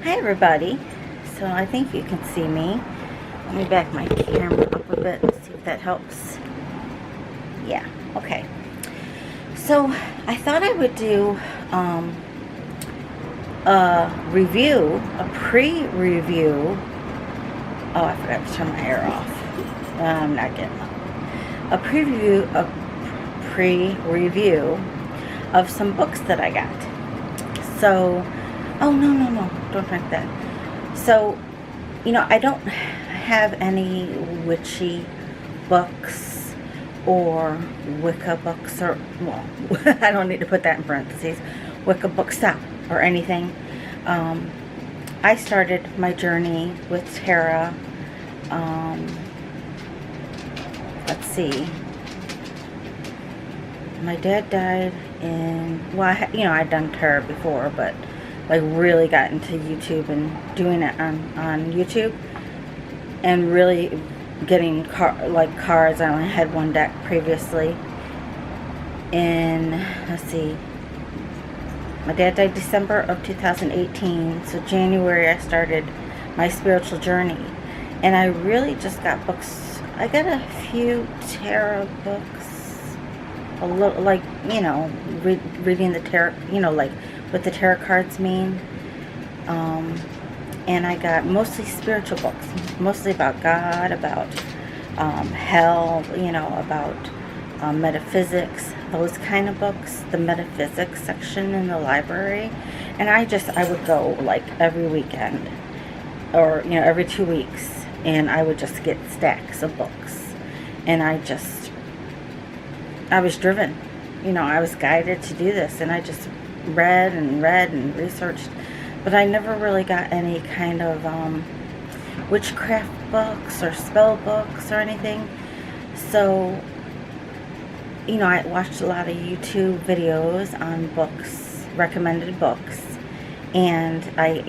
Hi everybody. So I think you can see me. Let me back my camera up a bit and see if that helps. Yeah, okay. So I thought I would do a review, a pre-review. Oh, I forgot to turn my air off. I'm not getting up. A pre-review of some books that I got. So, oh no, don't drink that. So, you know, I don't have any witchy books or Wicca books, or, well, I don't need to put that in parentheses, Wicca books out or anything. I started my journey with tarot, let's see, my dad died in, well, I'd done tarot before, but like really got into YouTube and doing it on YouTube and really getting cards. I only had one deck previously. And let's see, my dad died December of 2018, so January I started my spiritual journey, and I really just got books. I got a few tarot books, a little, like, reading the tarot, like what the tarot cards mean. And I got mostly spiritual books, mostly about God, about hell, about metaphysics, those kind of books, the metaphysics section in the library. And I would go like every weekend or, every 2 weeks, and I would just get stacks of books. And I was driven, I was guided to do this, and I just read and researched, but I never really got any kind of witchcraft books or spell books or anything. So, I watched a lot of YouTube videos on books, recommended books, and I,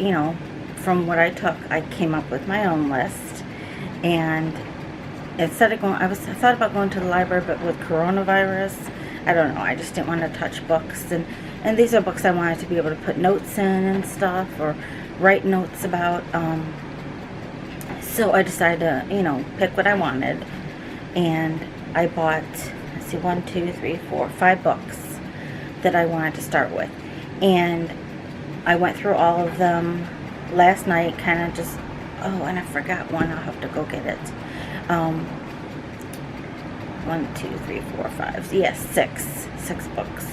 from what I took, I came up with my own list. And instead of going, I thought about going to the library, but with coronavirus, I don't know, I just didn't want to touch books. And these are books I wanted to be able to put notes in and stuff, or write notes about. So I decided to, pick what I wanted. And I bought, let's see, 5 books that I wanted to start with. And I went through all of them last night, kind of just, and I forgot one, I'll have to go get it. 1, 2, 3, 4, 5, yes, six books.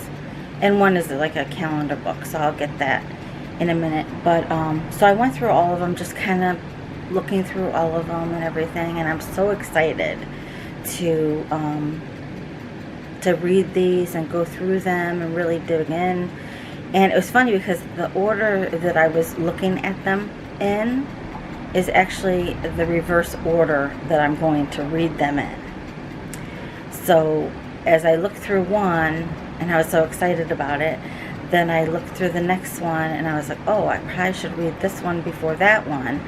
And one is like a calendar book, so I'll get that in a minute. But, so I went through all of them, just kind of looking through all of them and everything, and I'm so excited to read these and go through them and really dig in. And it was funny because the order that I was looking at them in is actually the reverse order that I'm going to read them in. So as I looked through one, and I was so excited about it, then I looked through the next one, and I was like, oh, I probably should read this one before that one.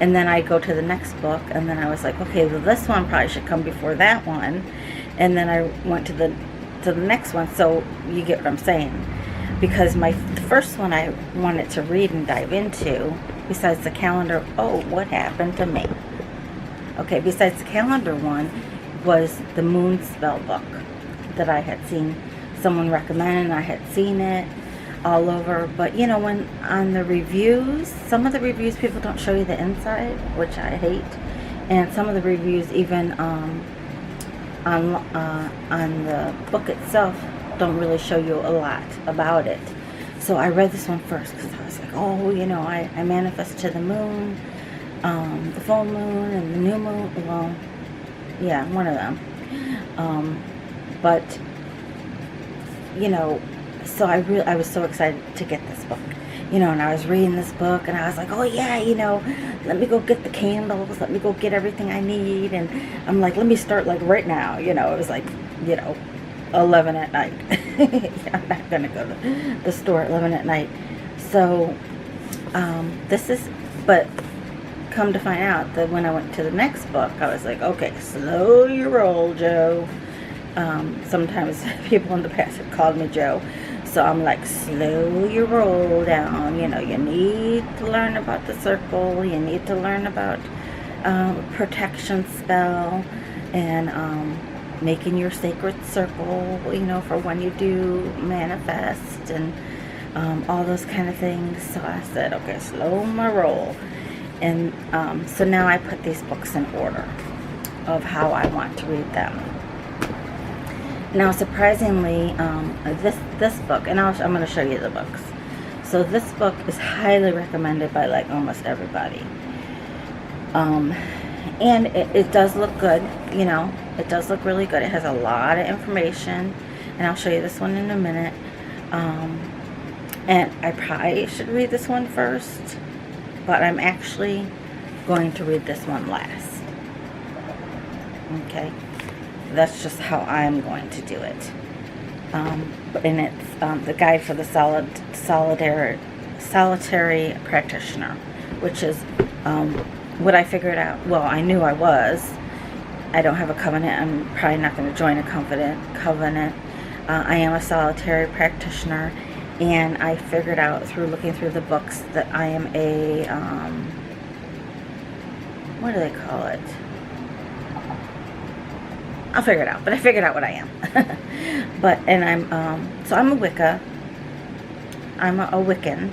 And then I go to the next book, and then I was like, okay, well, this one probably should come before that one. And then I went to the next one. So you get what I'm saying, because the first one I wanted to read and dive into, besides the calendar, what happened to me? Okay, besides the calendar one, was the moon spell book that I had seen someone recommend, and I had seen it all over. But when on the reviews, some of the reviews, people don't show you the inside, which I hate. And some of the reviews, even on the book itself, don't really show you a lot about it. So I read this one first because I was like, I manifest to the moon, the full moon and the new moon. Well, yeah, one of them. But so I was so excited to get this book, and I was reading this book, and I was like, oh yeah, let me go get the candles, let me go get everything I need, and I'm like, let me start like right now. It was like, 11 at night. I'm not gonna go to the store at 11 at night. So but come to find out that when I went to the next book, I was like, okay, slow your roll, Joe. Sometimes people in the past have called me Joe. So I'm like, slow your roll down. You know, you need to learn about the circle. You need to learn about protection spell and making your sacred circle, you know, for when you do manifest and all those kind of things. So I said, okay, slow my roll. And so now I put these books in order of how I want to read them. Now, surprisingly, this book, and I'm going to show you the books. So this book is highly recommended by like almost everybody. And it does look good, you know. It does look really good. It has a lot of information, and I'll show you this one in a minute. And I probably should read this one first, but I'm actually going to read this one last. Okay, that's just how I'm going to do it. And it's the guide for the solitary practitioner, which is what I figured out. Well, I knew I was. I don't have a covenant. I'm probably not going to join a covenant. I am a solitary practitioner, and I figured out through looking through the books that I am a what do they call it? I'll figure it out, but I figured out what I am. And I'm so I'm a Wicca. I'm a Wiccan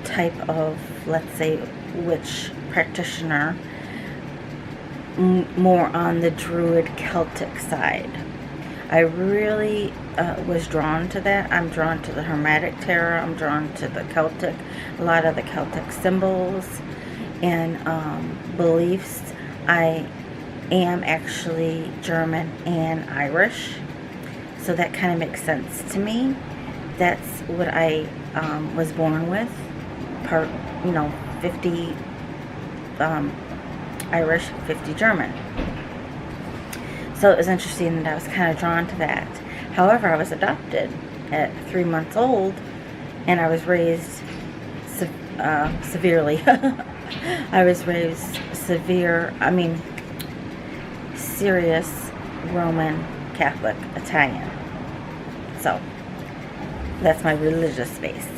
type of, let's say, witch practitioner, more on the Druid Celtic side. I really was drawn to that. I'm drawn to the Hermetic Tarot. I'm drawn to the Celtic, a lot of the Celtic symbols and beliefs. I am actually German and Irish, so that kind of makes sense to me. That's what I was born with, part, you know, 50 Irish, 50 German. So it was interesting that I was kind of drawn to that. However, I was adopted at 3 months old, and I was raised severely. I was raised serious Roman Catholic Italian. So that's my religious base.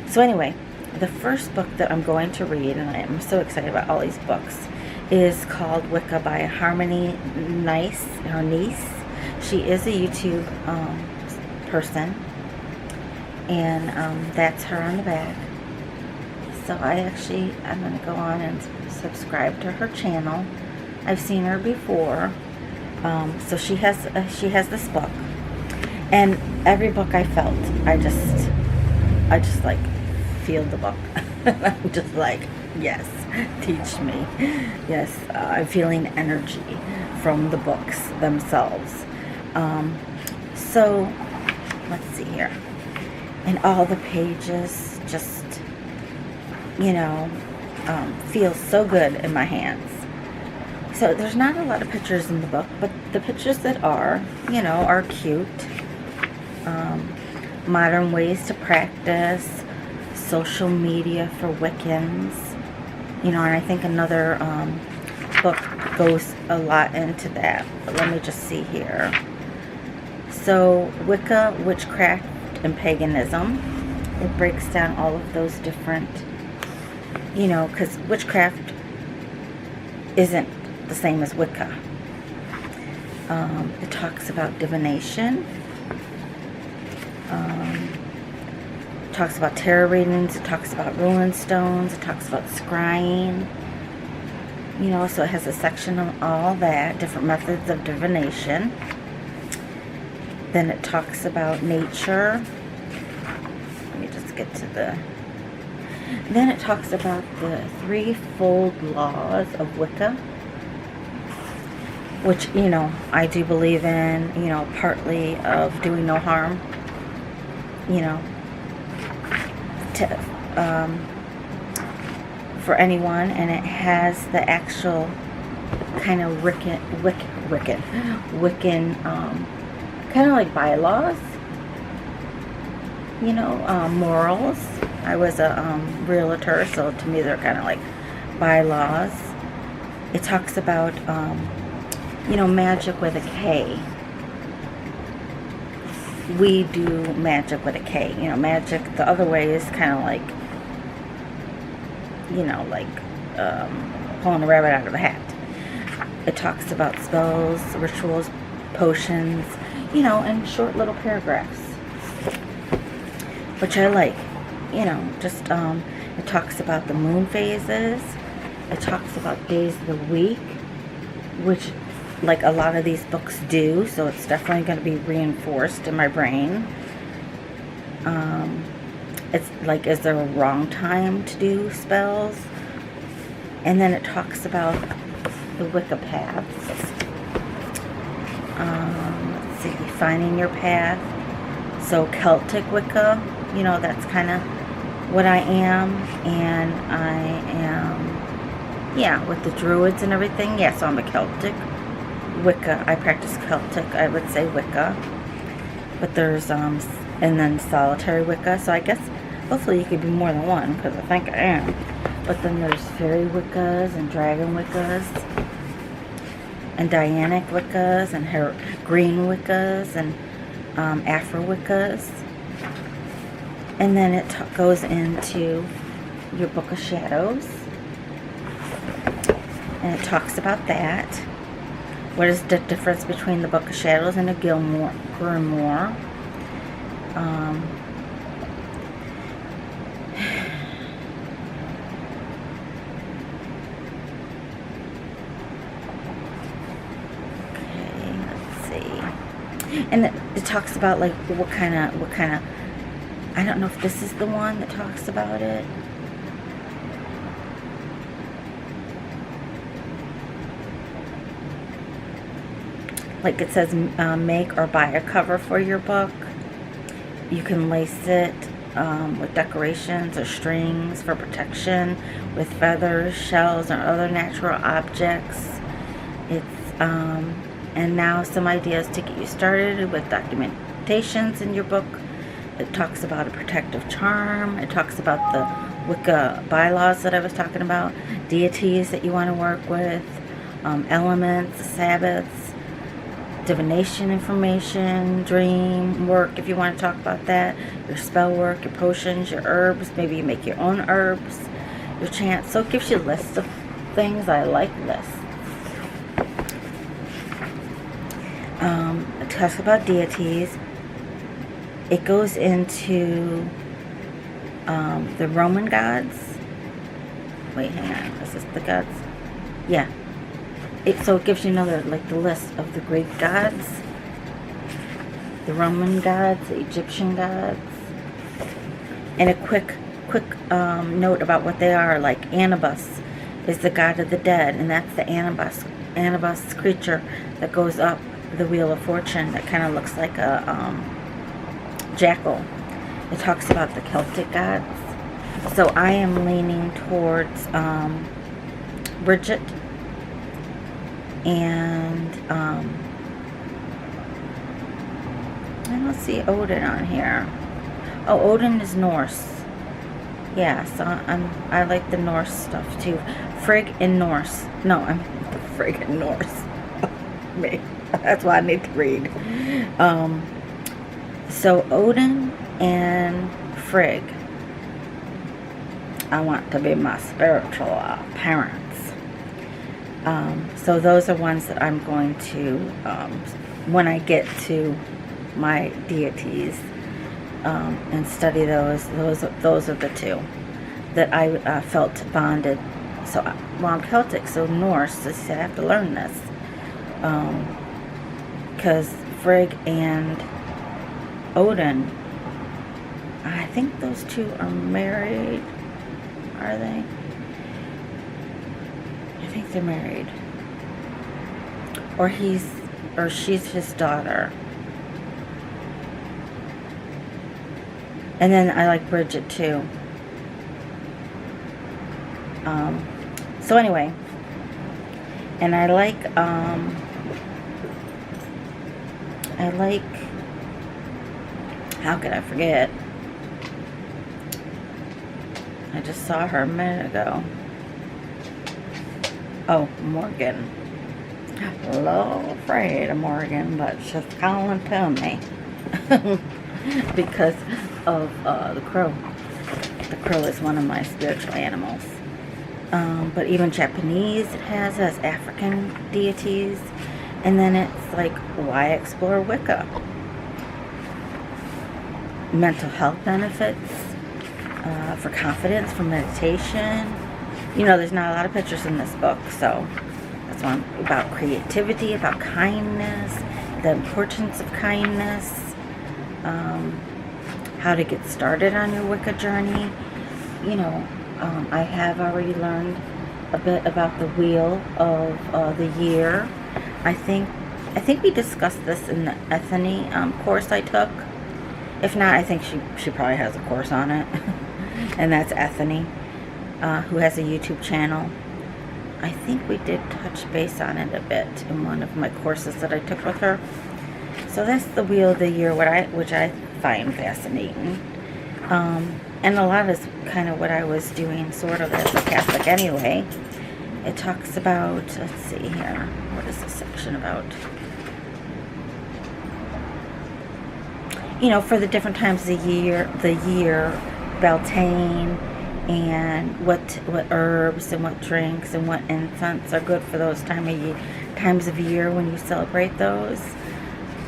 So anyway, the first book that I'm going to read, and I am so excited about all these books, is called Wicca by Harmony Nice, her niece. She is a YouTube person, and that's her on the back. So I'm going to go on and subscribe to her channel. I've seen her before. So she has this book, and every book I felt, I just like feel the book. I'm just like, yes, teach me. Yes, I'm feeling energy from the books themselves. So let's see here, and all the pages just, you know, feel so good in my hands. So there's not a lot of pictures in the book, but the pictures that are, you know, are cute. Modern ways to practice, social media for Wiccans, you know, and I think another book goes a lot into that. But let me just see here. So Wicca, witchcraft, and paganism. It breaks down all of those different, you know, because witchcraft isn't the same as Wicca. It talks about divination. It talks about tarot readings. It talks about ruin stones. It talks about scrying. You know, so it has a section on all that, different methods of divination. Then it talks about nature. Let me just get to the... Then it talks about the threefold laws of Wicca, which, you know, I do believe in, you know, partly of doing no harm, you know, to, for anyone, and it has the actual kind of Wiccan, kind of like bylaws, you know, morals. I was a realtor, so to me they're kind of like bylaws. It talks about, you know, magic with a K. we do magic with a K. You know, magic the other way is kind of like, you know, like pulling a rabbit out of a hat. It talks about spells, rituals, potions, you know, in short little paragraphs, which I like. You know, just it talks about the moon phases. It talks about days of the week, which like a lot of these books do, so it's definitely going to be reinforced in my brain. It's like, is there a wrong time to do spells? And then it talks about the Wicca paths. Let's see, finding your path. So Celtic Wicca, you know, that's kind of what I am. And I am, yeah, with the Druids and everything. Yeah, so I'm a Celtic Wicca. I practice Celtic, I would say Wicca. But there's, and then solitary Wicca. So I guess, hopefully you could be more than one, because I think I am. But then there's fairy Wiccas and dragon Wiccas and Dianic Wiccas and green Wiccas and Afro Wiccas. And then it goes into your Book of Shadows. And it talks about that. What is the difference between the Book of Shadows and a Grimoire? And it talks about like what kind of, I don't know if this is the one that talks about it. Like it says, make or buy a cover for your book. You can lace it with decorations or strings for protection, with feathers, shells, or other natural objects. It's and now some ideas to get you started with documentations in your book. It talks about a protective charm. It talks about the Wicca bylaws that I was talking about, deities that you want to work with, elements, Sabbaths, divination information, dream work if you want to talk about that, your spell work, your potions, your herbs. Maybe you make your own herbs, your chants. So it gives you lists of things. I like lists. It talks about deities. It goes into the Roman gods. Wait, hang on. Is this the gods? Yeah. So it gives you another, like, the list of the Greek gods, the Roman gods, the Egyptian gods, and a quick note about what they are. Like Anubis is the god of the dead, and that's the Anubis creature that goes up the Wheel of Fortune that kind of looks like a jackal. It talks about the Celtic gods. So I am leaning towards Bridget and let's see Odin on here. Oh, Odin is Norse. Yeah, so I like the Norse stuff too. Frigg and Norse. No, I'm Frigg and Norse. Me. That's why I need to read. So Odin and Frigg, I want to be my spiritual parents. So those are ones that I'm going to, when I get to my deities, and study those are the two that I felt bonded. So, well, I'm Celtic, so Norse, I said I have to learn this. Because Frigg and Odin, I think those two are married. Are they? I think they're married. Or she's his daughter. And then I like Bridget too. So anyway, and I like how could I forget? I just saw her a minute ago. Oh, Morgan. A little afraid of Morgan, but she's calling to me. because of the crow. The crow is one of my spiritual animals. But even Japanese it has as African deities. And then it's like, why explore Wicca? Mental health benefits, for confidence, for meditation. You know, there's not a lot of pictures in this book, so that's one about creativity, about kindness, the importance of kindness, how to get started on your Wicca journey. You know, I have already learned a bit about the wheel of the year. I think we discussed this in the Ethany course I took. If not, I think she probably has a course on it. And that's Ethany, who has a YouTube channel. I think we did touch base on it a bit in one of my courses that I took with her. So that's the wheel of the year, which I find fascinating. And a lot is kind of what I was doing sort of as a Catholic anyway. It talks about, let's see here, what is this section about? You know, for the different times of the year, Beltane, and what herbs and what drinks and what incense are good for those times of year when you celebrate those.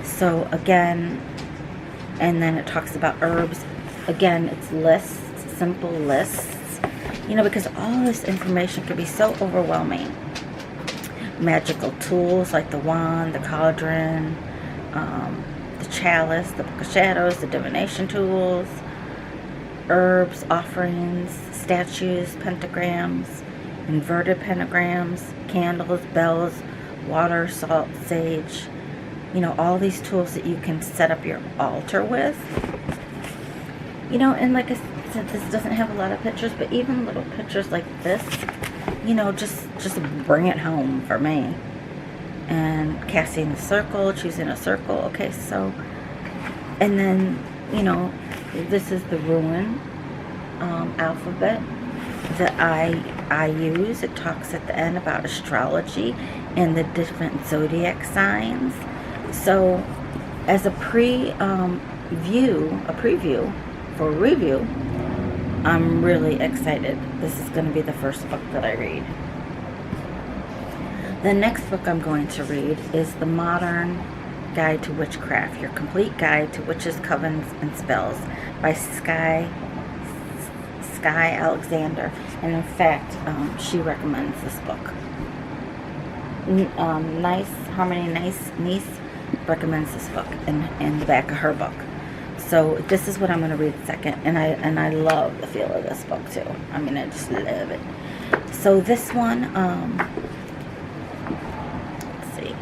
So again, and then it talks about herbs. Again, it's lists, simple lists. You know, because all this information can be so overwhelming. Magical tools like the wand, the cauldron, the chalice, the book of shadows, the divination tools, herbs, offerings, statues, pentagrams, inverted pentagrams, candles, bells, water, salt, sage. You know, all these tools that you can set up your altar with. You know, and like I said, this doesn't have a lot of pictures, but even little pictures like this, you know, just bring it home for me. And casting the circle, choosing a circle. Okay, so, and then, you know, this is the rune alphabet that I use. It talks at the end about astrology and the different zodiac signs. So, as a preview for review, I'm really excited. This is going to be the first book that I read. The next book I'm going to read is The Modern Guide to Witchcraft, Your Complete Guide to Witches, Covens, and Spells by Sky Alexander. And in fact, she recommends this book. Harmony Nice recommends this book in the back of her book. So this is what I'm going to read second, and I love the feel of this book too. I mean, I just love it. So this one, let's see.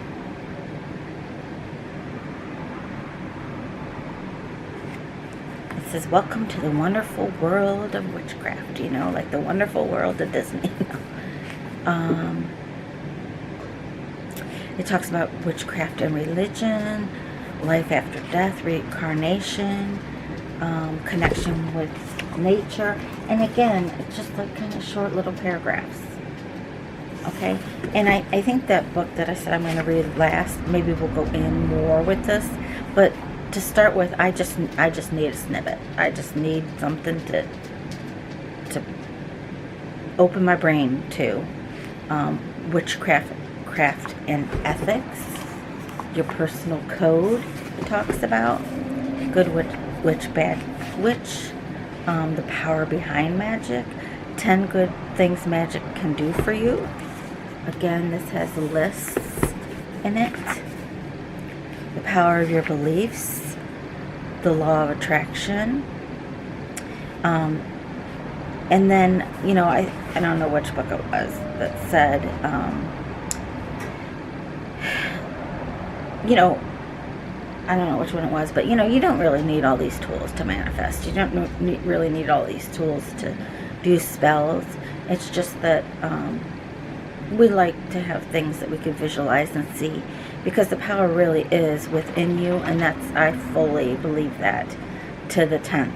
It says, "Welcome to the wonderful world of witchcraft." You know, like the wonderful world of Disney. It talks about witchcraft and religion, life after death, reincarnation, connection with nature, and again, it's just like kind of short little paragraphs. Okay, and I think that book that I said I'm going to read last, maybe we'll go in more with this, but to start with, I just need a snippet. I just need something to open my brain to witchcraft and ethics, your personal code. It talks about good witch, bad witch, the power behind magic, 10 good things magic can do for you. Again, this has lists in it. The power of your beliefs, the law of attraction, and then, you know, I don't know which book it was that said, you know, I don't know which one it was, but, you know, you don't really need all these tools to manifest. You don't really need all these tools to do spells. It's just that we like to have things that we can visualize and see, because the power really is within you, and I fully believe that to the 10th.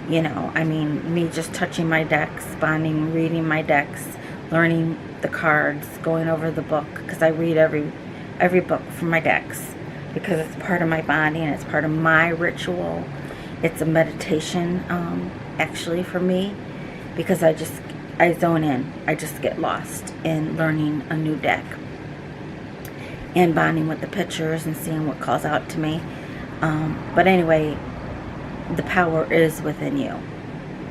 You know, I mean, me just touching my decks, bonding, reading my decks, learning the cards, going over the book, because I read every book from my decks. because it's part of my body and it's part of my ritual. It's a meditation, actually, for me, because I zone in. I just get lost in learning a new deck and bonding with the pictures and seeing what calls out to me. But anyway, the power is within you,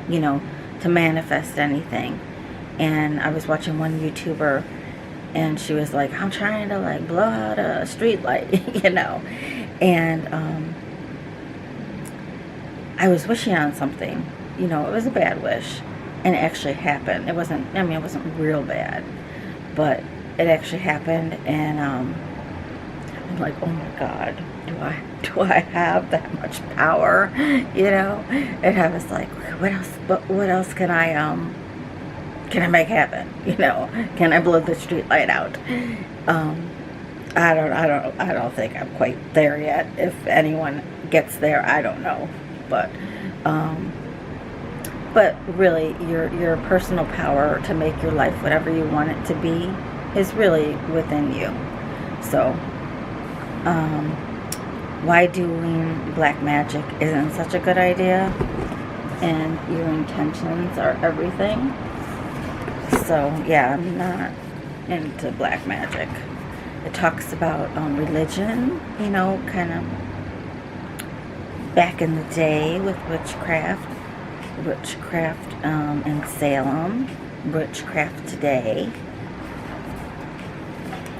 you know, to manifest anything. And I was watching one YouTuber, and she was like, I'm trying to like blow out a street light, you know. And I was wishing on something, you know, it was a bad wish. And it actually happened. It wasn't, I mean, it wasn't real bad, but it actually happened. And I'm like, oh my God, do I have that much power? You know? And I was like, what else can I make happen? You know, can I blow the street light out? I don't think I'm quite there yet. If anyone gets there, I don't know. But really, your personal power to make your life whatever you want it to be is really within you. So, why doing black magic isn't such a good idea, and your intentions are everything. So, yeah, I'm not into black magic. It talks about religion, you know, kind of back in the day with witchcraft in Salem, witchcraft today.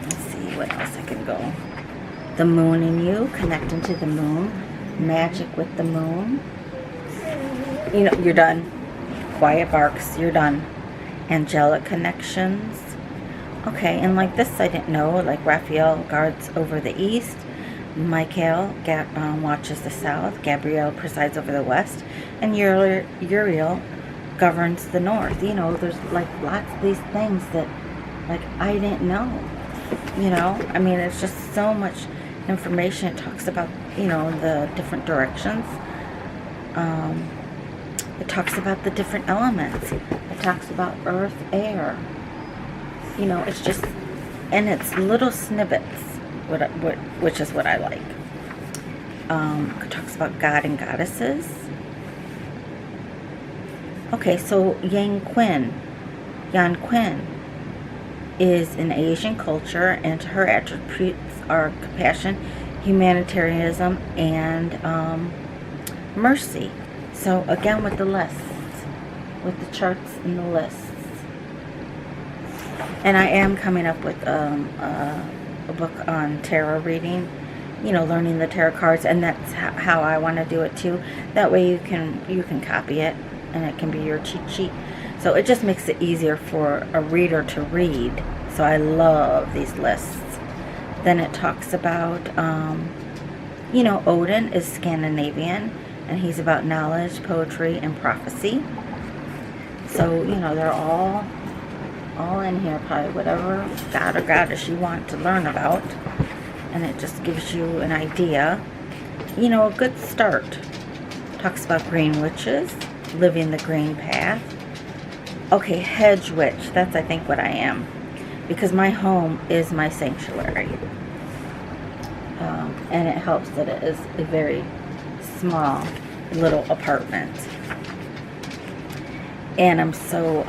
Let's see what else I can go. The moon in you, connecting to the moon, magic with the moon. You know, you're done. Quiet barks, you're done. Angelic connections. Okay, and like this I didn't know, like Raphael guards over the east, Michael watches the south, Gabriel presides over the west, and Uriel governs the north. You know, there's like lots of these things that like I didn't know. You know, I mean, it's just so much information. It talks about, you know, the different directions. It talks about the different elements. It talks about earth, air. You know, it's just, and it's little snippets, which is what I like. It talks about God and goddesses. Okay, so Yan Qin is an Asian culture, and her attributes are compassion, humanitarianism, and mercy. So again, with the lists, with the charts and the lists. And I am coming up with a book on tarot reading, you know, learning the tarot cards, and that's how I want to do it too. That way you can copy it, and it can be your cheat sheet. So it just makes it easier for a reader to read. So I love these lists. Then it talks about, you know, Odin is Scandinavian, and he's about knowledge, poetry, and prophecy. So, you know, they're all in here, probably whatever god or goddess you want to learn about. And it just gives you an idea. You know, a good start. Talks about green witches, living the green path. Okay, hedge witch, that's I think what I am. Because my home is my sanctuary. And it helps that it is a very small little apartment. And I'm so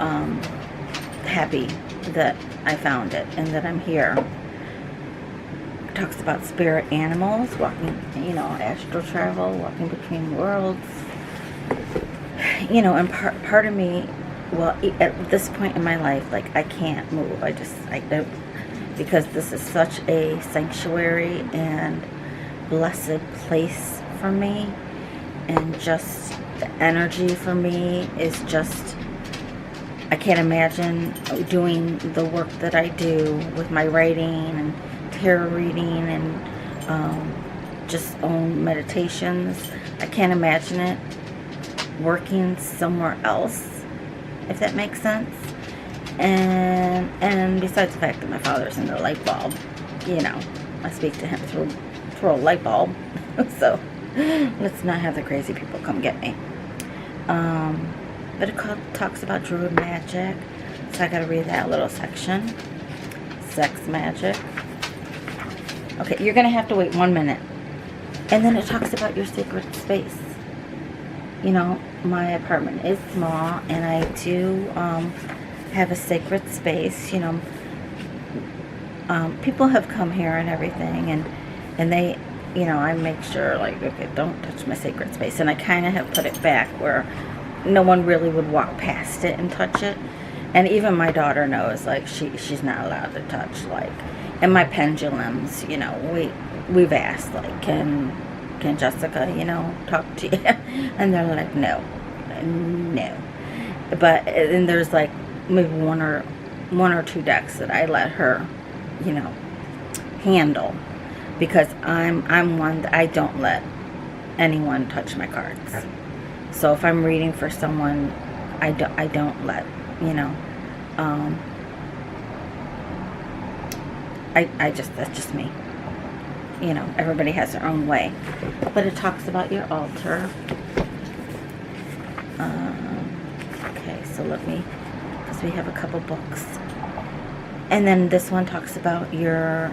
happy that I found it and that I'm here. It talks about spirit animals, walking, you know, astral travel, walking between worlds. You know, and part of me, well, at this point in my life, like, I can't move. I don't, because this is such a sanctuary and blessed place for me, and just the energy for me is just, I can't imagine doing the work that I do with my writing and tarot reading and just own meditations. I can't imagine it working somewhere else, if that makes sense. And besides the fact that my father's in the light bulb, you know, I speak to him through a light bulb. So let's not have the crazy people come get me. But it talks about druid magic, so I gotta read that little section. Sex magic. Okay, you're going to have to wait 1 minute. And then it talks about your sacred space. You know, my apartment is small, and I do have a sacred space. You know, people have come here and everything, and they, you know, I make sure, like, okay, don't touch my sacred space. And I kind of have put it back where no one really would walk past it and touch it. And even my daughter knows, like, she's not allowed to touch, like, and my pendulums, you know, we've asked, like, can Jessica, you know, talk to you? And they're like, no. But, and there's like maybe one or two decks that I let her, you know, handle, because I'm one that I don't let anyone touch my cards. So if I'm reading for someone, I don't let, you know, that's just me. You know, everybody has their own way. But it talks about your altar. Okay, so let me, because we have a couple books. And then this one talks about your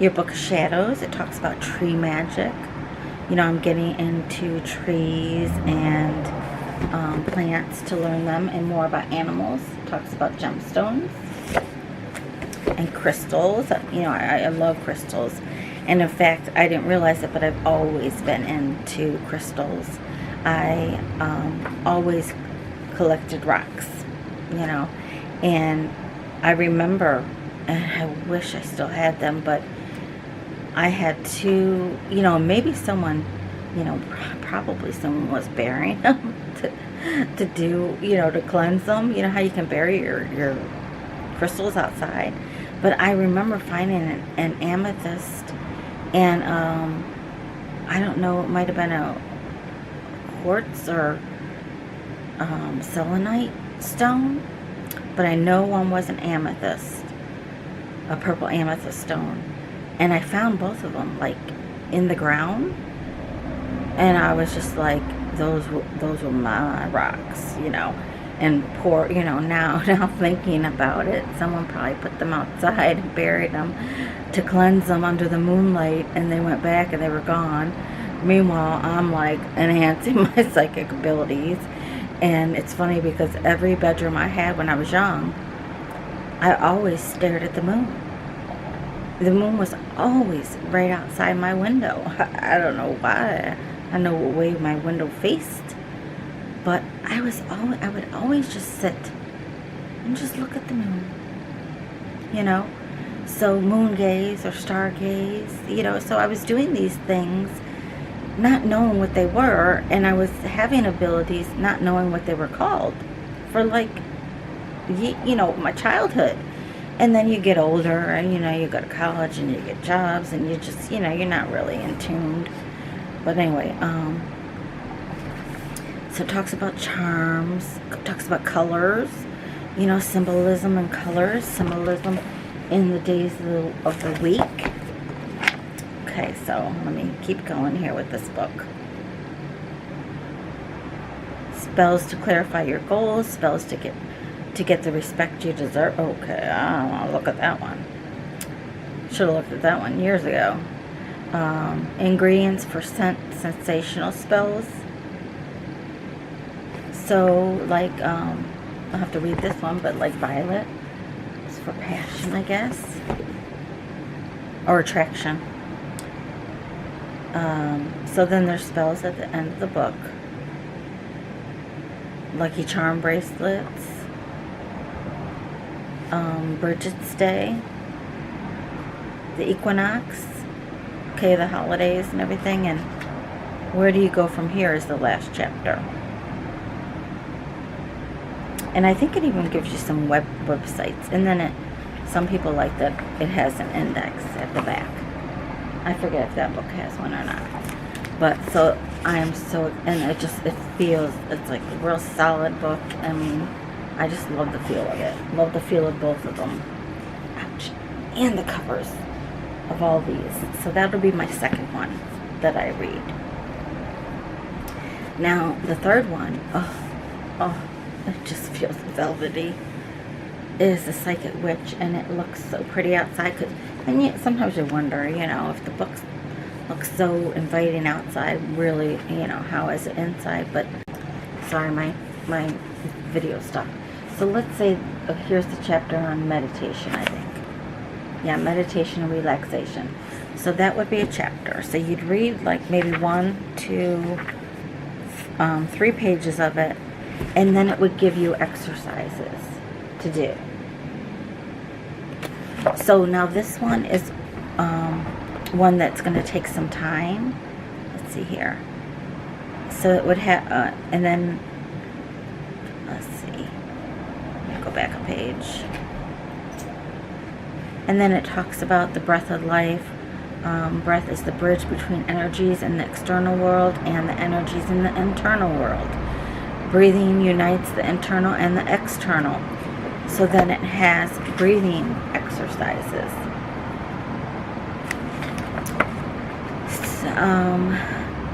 book of shadows. It talks about tree magic. You know, I'm getting into trees and plants to learn them, and more about animals. It talks about gemstones and crystals. You know, I love crystals. And in fact, I didn't realize it, but I've always been into crystals. I always collected rocks, you know. And I remember, and I wish I still had them, but I had to, you know, maybe someone, you know, probably someone was burying them to do, you know, to cleanse them. You know how you can bury your crystals outside. But I remember finding an amethyst, and I don't know, it might have been a quartz or selenite stone, but I know one was an amethyst, a purple amethyst stone. And I found both of them, like, in the ground, and I was just like, those were my rocks, you know. And poor, you know, now thinking about it, someone probably put them outside and buried them to cleanse them under the moonlight, and they went back and they were gone. Meanwhile, I'm like enhancing my psychic abilities. And it's funny because every bedroom I had when I was young, I always stared at the moon. The moon was always right outside my window. I don't know why. I know what way my window faced. But I would always just sit and just look at the moon, you know. So moon gaze or star gaze, you know. So I was doing these things, not knowing what they were, and I was having abilities, not knowing what they were called, for like, you know, my childhood. And then you get older, and you know, you go to college and you get jobs, and you just, you know, you're not really in tune. But anyway, so it talks about charms, it talks about colors, you know, symbolism and colors, symbolism in the days of the week. Okay, so let me keep going here with this book. Spells to clarify your goals, spells to get the respect you deserve. Okay, I don't want to look at that one. Should have looked at that one years ago. Ingredients for sensational spells. So, like, I'll have to read this one, but like violet is for passion, I guess, or attraction. So then there's spells at the end of the book. Lucky charm bracelets, Bridget's Day, the equinox, okay, the holidays and everything, and where do you go from here is the last chapter. And I think it even gives you some websites. And then some people like that it has an index at the back. I forget if that book has one or not. But so I am so, and it feels, it's like a real solid book. I mean, I just love the feel of it. Love the feel of both of them. Ouch. And the covers of all these. So that'll be my second one that I read. Now, the third one, it just feels velvety. is a psychic witch, and it looks so pretty outside. And yet sometimes you wonder, if the books look so inviting outside, really, how is it inside? But sorry, my video stopped. So let's say, here's the chapter on meditation, I think. Yeah, meditation and relaxation. So that would be a chapter. So you'd read like maybe 1, 2, 3 pages of it, and then it would give you exercises to do. So now this one is one that's going to take some time. Let's see here. So it would have, and then, let's see, go back a page. And then it talks about the breath of life. Breath is the bridge between energies in the external world and the energies in the internal world. Breathing unites the internal and the external. So then it has breathing exercises.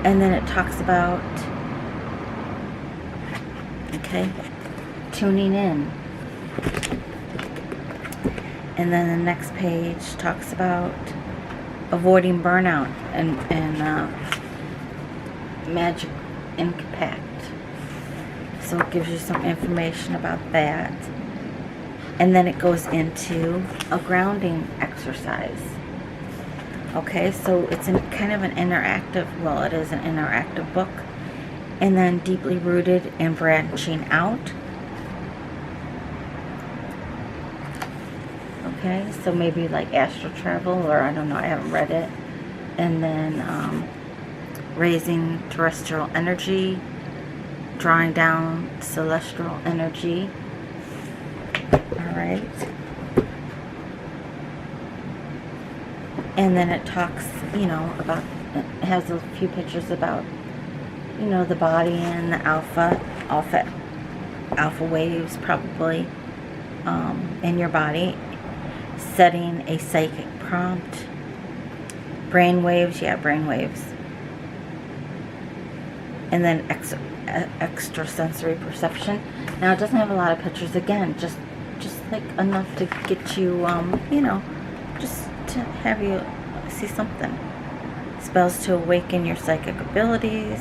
And then it talks about, tuning in. And then the next page talks about avoiding burnout and magic impact. So it gives you some information about that. And then it goes into a grounding exercise. Okay, so it's kind of an interactive, it is an interactive book. And then deeply rooted and branching out. Okay, so maybe like astral travel, or I don't know, I haven't read it. And then raising terrestrial energy, drawing down celestial energy. Alright. And then it talks, about, it has a few pictures about, the body and the alpha waves probably in your body. Setting a psychic prompt. Brain waves. And then extrasensory perception. Now it doesn't have a lot of pictures. Again, just like enough to get you, just to have you see something. Spells to awaken your psychic abilities.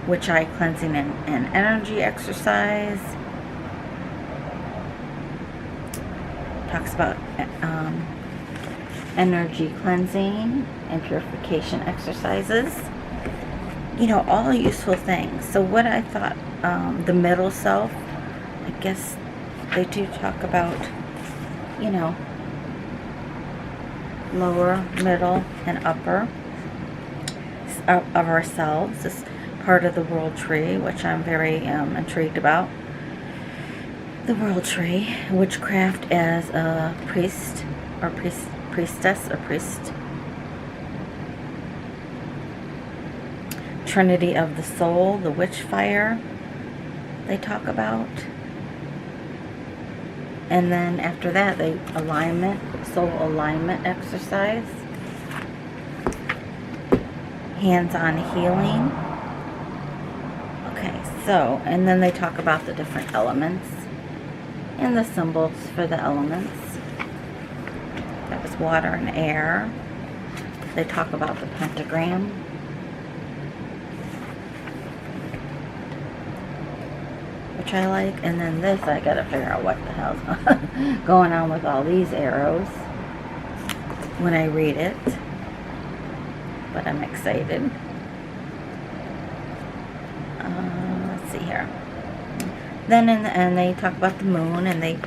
Witch eye cleansing and energy exercise. Talks about energy cleansing and purification exercises. All useful things. So what I thought, the middle self, I guess they do talk about, lower, middle, and upper of ourselves. This part of the world tree, which I'm very intrigued about. The world tree, witchcraft as a priest or priestess or priest. Trinity of the soul, the witch fire they talk about. And then after that, soul alignment exercise. Hands-on healing. Okay, so, and then they talk about the different elements and the symbols for the elements. That was water and air. They talk about the pentagram. Which I like. And then this, I gotta figure out what the hell's going on with all these arrows when I read it. But I'm excited. Let's see here. Then in the end, they talk about the moon, and they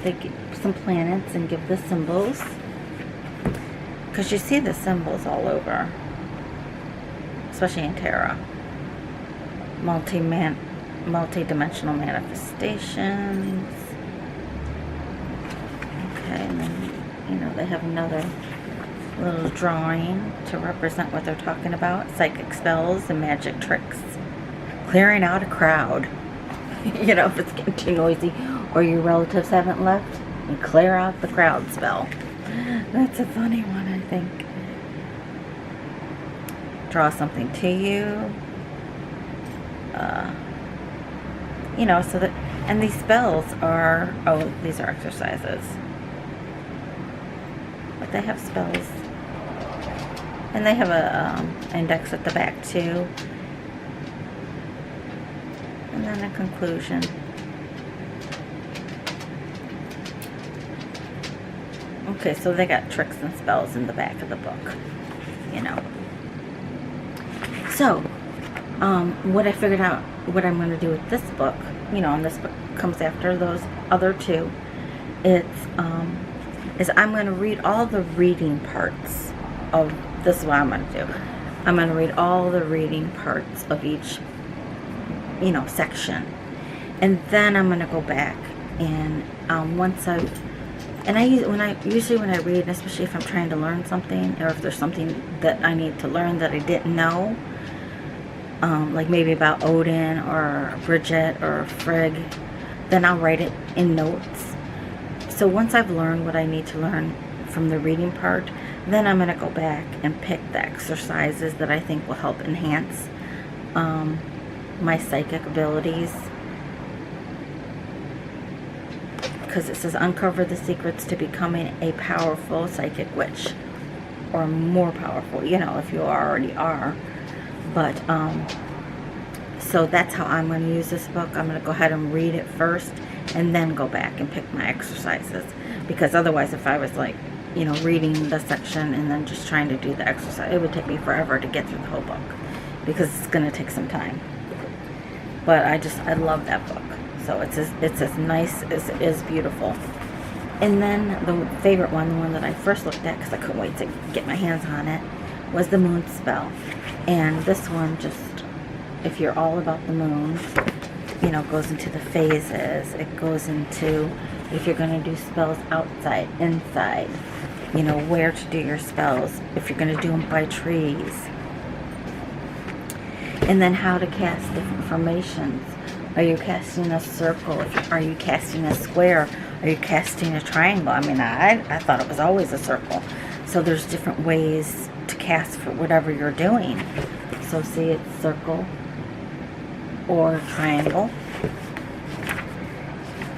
give some planets and give the symbols. Because you see the symbols all over. Especially in tarot. Multi-dimensional manifestations. Okay, and then, they have another little drawing to represent what they're talking about. Psychic spells and magic tricks. Clearing out a crowd. If it's getting too noisy or your relatives haven't left, you clear out the crowd spell. That's a funny one, I think. Draw something to you. So that And these spells are, oh, these are exercises. But they have spells. And they have a index at the back too. And then a conclusion. Okay, so they got tricks and spells in the back of the book, you know. So, what I figured out, what I'm going to do with this book, you know, and this book comes after those other two, is I'm going to read all the reading parts of, this is what I'm going to do. I'm going to read all the reading parts of each, you know, section. And then I'm going to go back and once I've, and usually when I read, especially if I'm trying to learn something, or if there's something that I need to learn that I didn't know, like maybe about Odin or Bridget or Frigg, then I'll write it in notes. So once I've learned what I need to learn from the reading part, then I'm going to go back and pick the exercises that I think will help enhance my psychic abilities. Because it says uncover the secrets to becoming a powerful psychic witch, or more powerful, you know, if you already are. But so that's how I'm going to use this book. I'm going to go ahead and read it first and then go back and pick my exercises, because otherwise if I was like, you know, reading the section and then just trying to do the exercise, it would take me forever to get through the whole book, because it's going to take some time. But I love that book. So it's as nice as it is beautiful. And then the favorite one, the one that I first looked at because I couldn't wait to get my hands on it, was the moon spell. And this one, just, if you're all about the moon, you know, goes into the phases. It goes into if you're going to do spells outside, inside, you know, where to do your spells, if you're going to do them by trees. And then how to cast different formations. Are you casting a circle? Are you casting a square? Are you casting a triangle? I mean, I thought it was always a circle. So there's different ways to cast for whatever you're doing. So see, it's circle or triangle.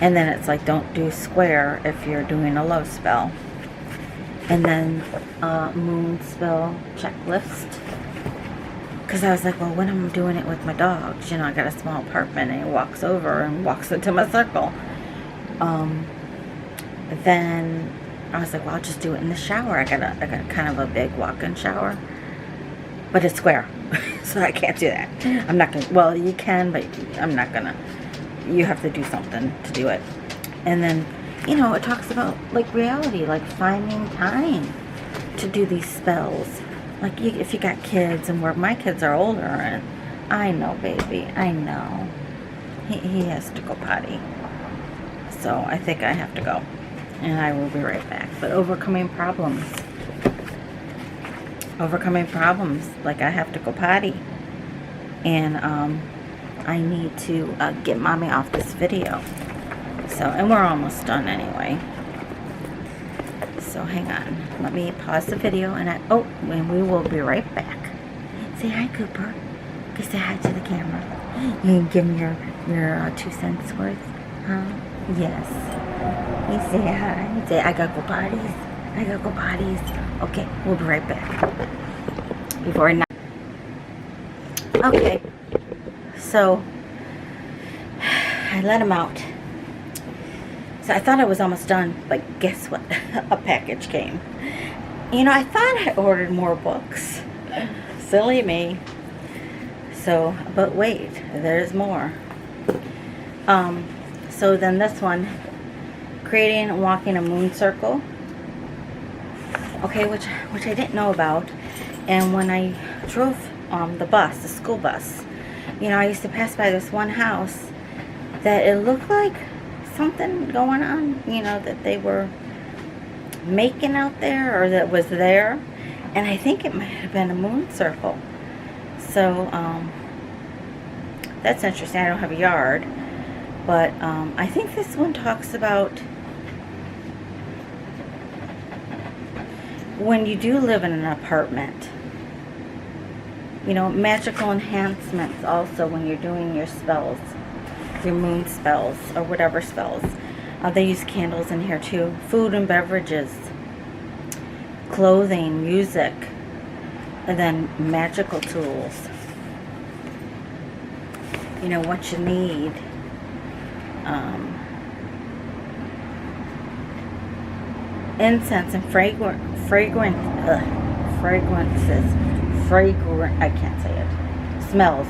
And then it's like, don't do square if you're doing a low spell. And then moon spell checklist. Because I was like, well, when I'm doing it with my dogs, you know, I got a small apartment, and he walks over and walks into my circle. Then I was like, well, I'll just do it in the shower. I got kind of a big walk-in shower, but it's square, so I can't do that. I'm not gonna. Well, you can, but I'm not gonna. You have to do something to do it. And then, you know, it talks about like reality, like finding time to do these spells. Like, if you got kids, and where my kids are older, and I know, baby, I know. He has to go potty. So I think I have to go. And I will be right back. But overcoming problems. Overcoming problems. Like, I have to go potty. And I need to get mommy off this video. So, and we're almost done anyway. So hang on, let me pause the video, and we will be right back. Say hi, Cooper. Okay, say hi to the camera. You can give me your 2 cents worth, huh? Yes. You say hi. You say, I gotta go potties. I gotta go potties. Okay, we'll be right back. Before I Okay, so I let him out. So I thought I was almost done, but guess what? A package came. You know, I thought I ordered more books. Silly me. So, but wait, there's more. So then this one, creating and walking a moon circle. Okay, which I didn't know about. And when I drove the school bus, you know, I used to pass by this one house that it looked like something going on, you know, that they were making out there, or that was there. And I think it might have been a moon circle. So that's interesting. I don't have a yard, but I think this one talks about when you do live in an apartment, you know, magical enhancements also when you're doing your spells. your moon spells or whatever spells. They use candles in here too. Food and beverages, clothing, music, and then magical tools. You know, what you need. Incense and I can't say it. Smells.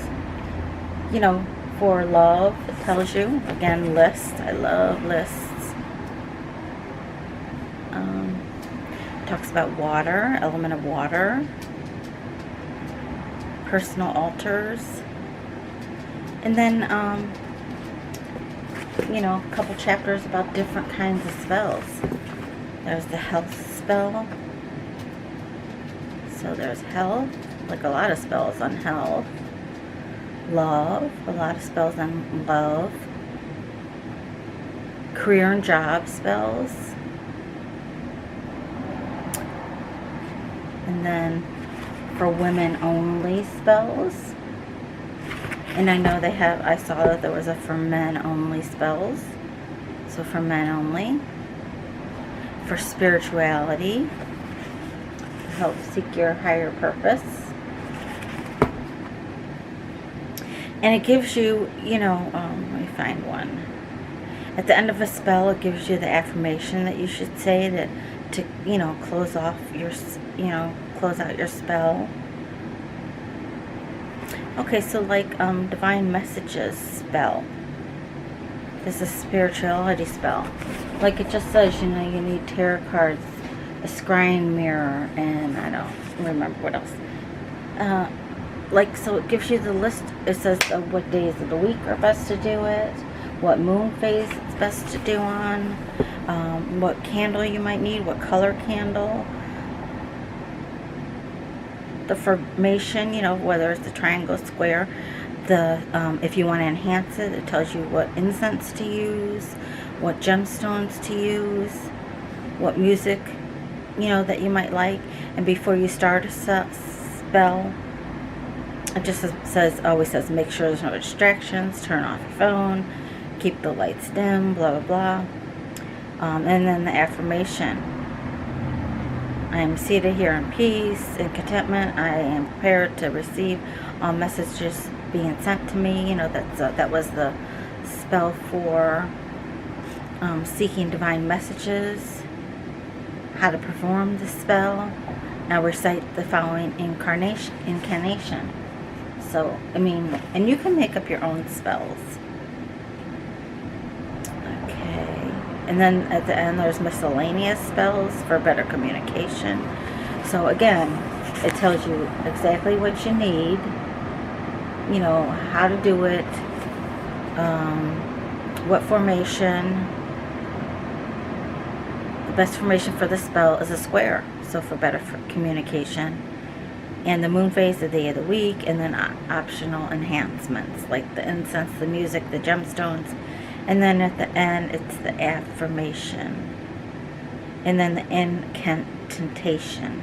You know, for love, it tells you. Again, lists. I love lists. Talks about water, element of water. Personal altars. And then, you know, a couple chapters about different kinds of spells. There's the health spell. So there's health, like a lot of spells on health. Love, a lot of spells on love. Career and job spells. And then for women only spells. And I know they have, I saw that there was a for men only spells. So for men only. For spirituality. Help seek your higher purpose. And it gives you, you know, let me find one. At the end of a spell, it gives you the affirmation that you should say to you know, close off your, you know, close out your spell. Okay, so like divine messages spell. This is a spirituality spell. Like it just says, you know, you need tarot cards, a scrying mirror, and I don't remember what else. Like, so it gives you the list. It says what days of the week are best to do it, what moon phase it's best to do on, what candle you might need, what color candle, the formation, you know, whether it's the triangle, square, the if you want to enhance it, it tells you what incense to use, what gemstones to use, what music, you know, that you might like. And before you start a spell, it just says, always says, make sure there's no distractions, turn off your phone, keep the lights dim, blah, blah, blah. And then the affirmation. I am seated here in peace and contentment. I am prepared to receive all messages being sent to me. You know, that was the spell for seeking divine messages. How to perform the spell. Now recite the following incantation. So, I mean, and you can make up your own spells. Okay. And then at the end, there's miscellaneous spells for better communication. So again, it tells you exactly what you need, you know, how to do it, what formation. The best formation for the spell is a square, so for better communication. And the moon phase, the day of the week, and then optional enhancements like the incense, the music, the gemstones. And then at the end, it's the affirmation. And then the incantation.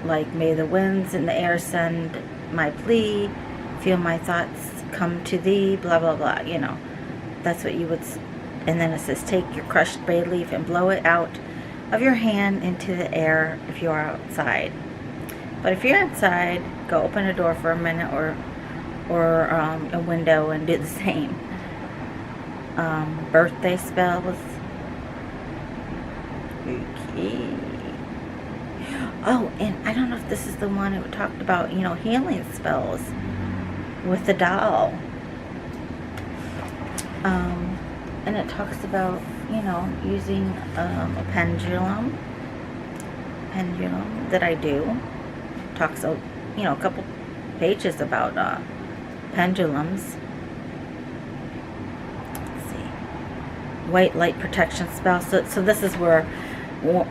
Like, may the winds in the air send my plea, feel my thoughts come to thee, blah, blah, blah, you know. That's what you would, and then it says, take your crushed bay leaf and blow it out of your hand into the air if you are outside. But if you're inside, go open a door for a minute or a window and do the same. Birthday spells. Okay. Oh, and I don't know if this is the one who talked about, you know, healing spells with the doll. And it talks about, you know, using a pendulum that I do. Talks, you know, a couple pages about pendulums. Let's see. White light protection spell. So this is where, well,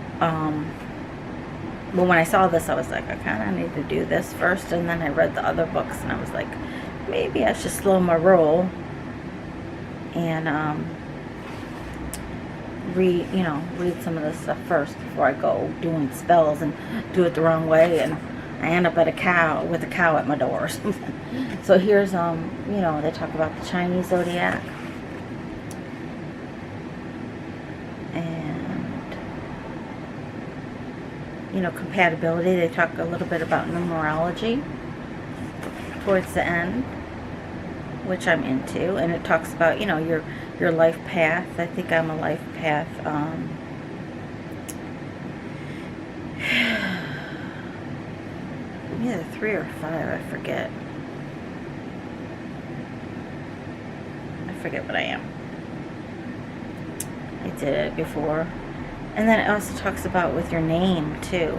when I saw this, I was like, I kind of need to do this first, and then I read the other books, and I was like, maybe I should slow my roll and read some of this stuff first before I go doing spells and do it the wrong way. And I end up at a cow with a cow at my door or something. So here's you know, they talk about the Chinese zodiac. And you know, compatibility. They talk a little bit about numerology towards the end, which I'm into, and it talks about, you know, your life path. I think I'm a life path. Either 3 or 5, I forget. I forget what I am. I did it before. And then it also talks about with your name too.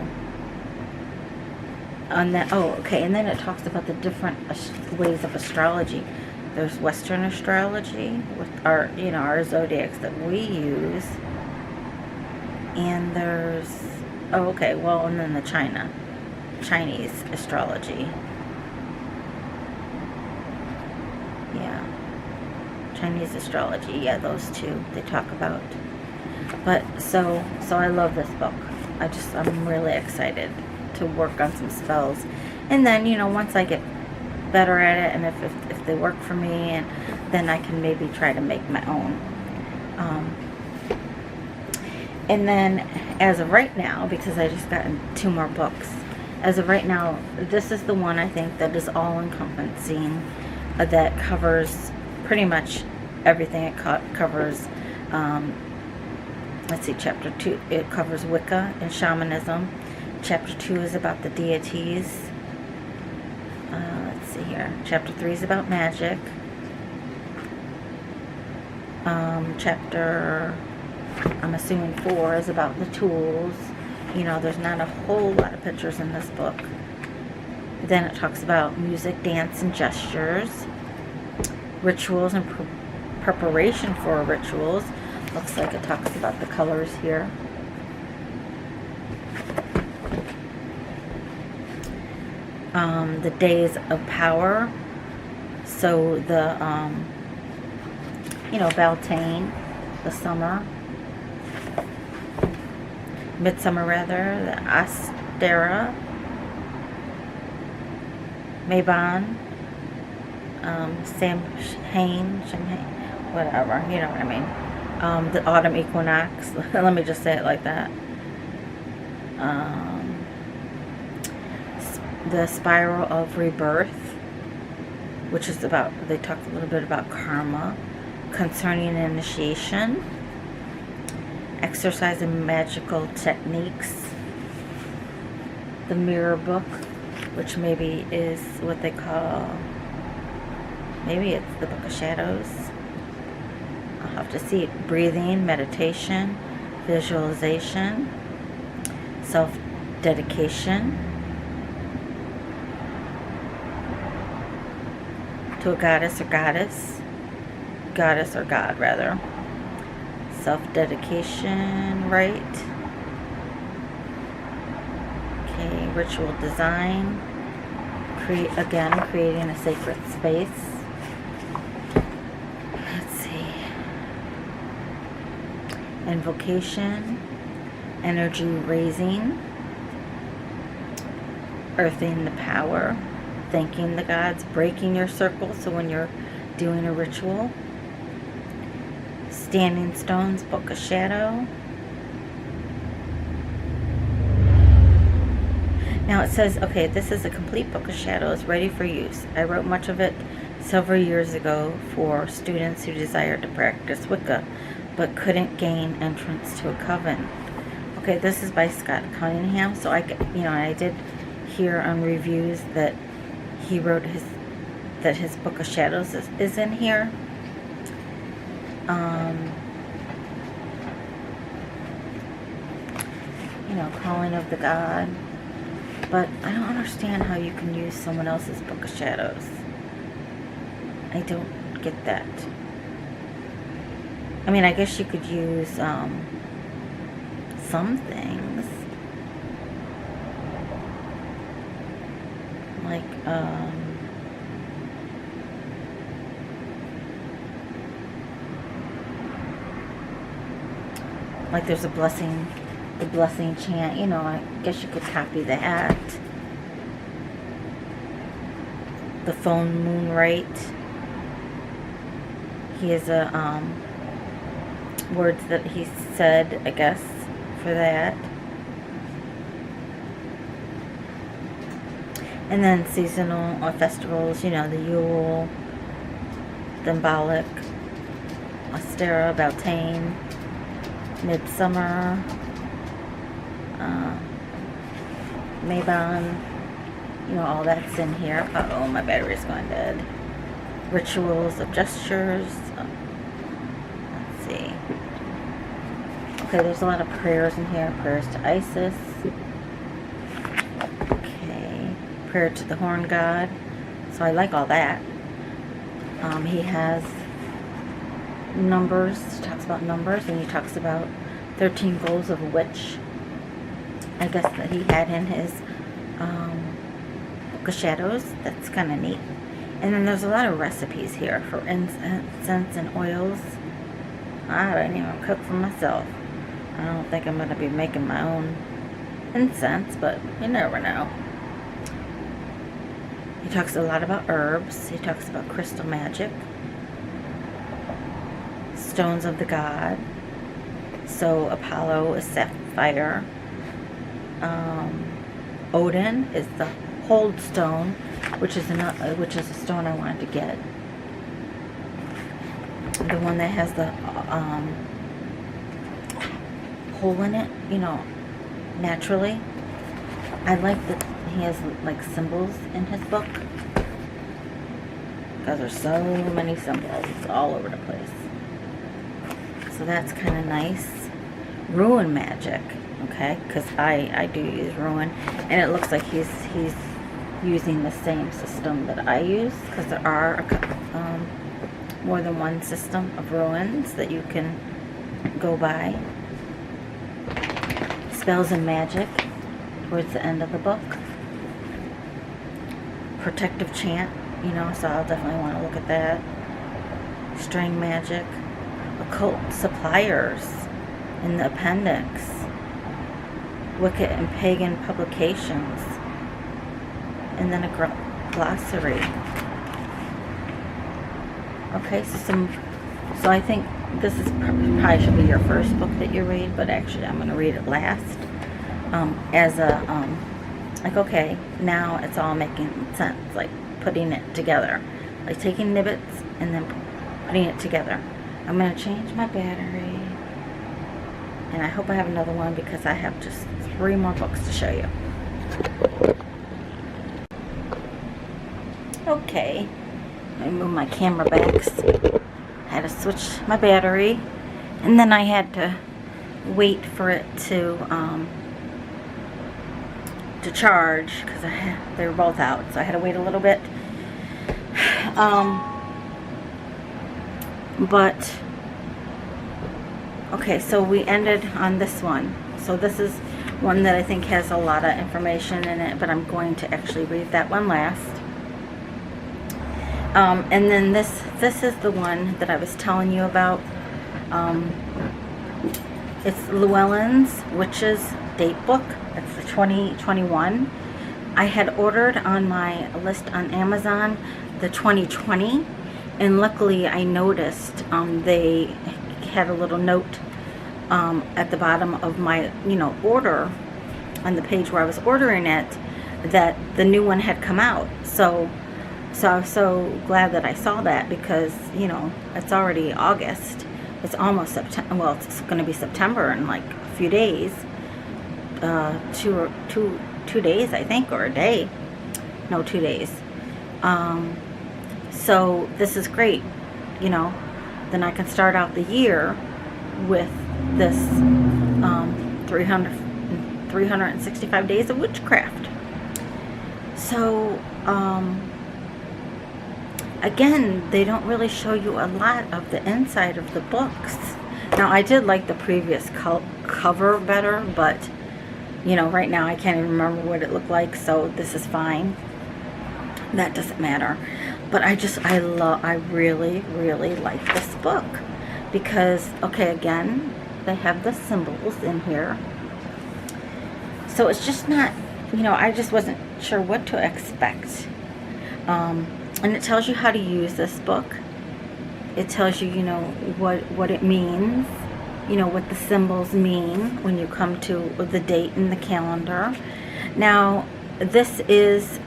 On that, oh, okay, and then it talks about the different ways of astrology. There's Western astrology with our, you know, our zodiacs that we use, and there's, oh, okay, well, and then the Chinese astrology. Yeah, Chinese astrology. Yeah, those two they talk about. But so I love this book. I'm really excited to work on some spells, and then, you know, once I get better at it, and if they work for me, and then I can maybe try to make my own. And then as of right now, because I just gotten 2 more books, as of right now, this is the one I think that is all encompassing, that covers pretty much everything. It covers, let's see, chapter 2, it covers Wicca and shamanism. Chapter 2 is about the deities. Let's see here. Chapter 3 is about magic. Chapter, I'm assuming 4 is about the tools. You know, there's not a whole lot of pictures in this book. Then it talks about music, dance, and gestures. Rituals and preparation for rituals. Looks like it talks about the colors here. The days of power. So the, you know, Beltane, the summer. Midsummer, rather. The Astera. Mabon. Samhain, whatever, you know what I mean. The autumn equinox. Let me just say it like that. The spiral of rebirth, which is about, they talk a little bit about karma, concerning initiation, exercise and magical techniques, the mirror book, which maybe is what they call, maybe it's the Book of Shadows. I'll have to see. Breathing, meditation, visualization, self-dedication to a goddess or god rather. Self-dedication, right? Okay, ritual design. Creating a sacred space. Let's see. Invocation, energy raising, earthing the power, thanking the gods, breaking your circle, so when you're doing a ritual. Standing Stones, Book of Shadow. Now it says, okay, this is a complete Book of Shadows ready for use. I wrote much of it several years ago for students who desired to practice Wicca but couldn't gain entrance to a coven. Okay, this is by Scott Cunningham. So I did hear on reviews that he wrote his Book of Shadows is in here. You know, calling of the god. But I don't understand how you can use someone else's Book of Shadows. I don't get that. I mean, I guess you could use some things. Like, like there's the blessing chant, you know, I guess you could copy that. the phone moon right. He has a words that he said, I guess, for that. And then seasonal or festivals, you know, the Yule, Symbolic, Ostera, Beltane, Midsummer, Mabon, you know, all that's in here. Uh-oh, my battery's going dead. Rituals of gestures. Let's see. Okay, there's a lot of prayers in here. Prayers to Isis. Okay. Prayer to the Horn God. So I like all that. He has numbers. He talks about numbers, and he talks about 13 goals of a witch. I guess that he had in his Book of Shadows. That's kind of neat. And then there's a lot of recipes here for incense and oils. I don't even cook for myself. I don't think I'm going to be making my own incense, but you never know. He talks a lot about herbs. He talks about crystal magic, stones of the god. So Apollo is sapphire. Odin is the hold stone, which is a stone I wanted to get. The one that has the hole in it, you know, naturally. I like that he has like symbols in his book, because there's so many symbols all over the place. So that's kind of nice. Ruin magic, okay, because I do use ruin, and it looks like he's using the same system that I use, because there are more than one system of ruins that you can go by. Spells and magic towards the end of the book. Protective chant, you know, so I'll definitely want to look at that. String magic. Occult suppliers in the appendix. Wiccan and pagan publications. And then a glossary. Okay, so I think this is probably should be your first book that you read, but actually I'm going to read it last. As a, like, okay, now it's all making sense, like putting it together. Like taking nibbits and then putting it together. I'm going to change my battery. And I hope I have another one, because I have just 3 more books to show you. Okay. Let me move my camera back. I had to switch my battery. And then I had to wait for it to charge, because they were both out. So I had to wait a little bit. But okay, so we ended on this one. So this is one that I think has a lot of information in it, but I'm going to actually read that one last. And then this is the one that I was telling you about. It's Llewellyn's Witches Date Book. It's the 2021. I had ordered on my list on Amazon the 2020, and luckily I noticed they had a little note at the bottom of my order on the page where I was ordering it, that the new one had come out. So I was so glad that I saw that, because it's already August. It's almost September. Well, it's going to be September in like a few days. Two days, I think, or a day. No, 2 days. So this is great. Then I can start out the year with this 365 days of witchcraft. So again, they don't really show you a lot of the inside of the books. Now, I did like the previous cover better, but right now I can't even remember what it looked like, so this is fine. That doesn't matter. But I really, really like this book, because, okay, again, they have the symbols in here. So it's just not, I just wasn't sure what to expect. And it tells you how to use this book. It tells you, you know, what it means, you know, what the symbols mean when you come to the date in the calendar. Now, this is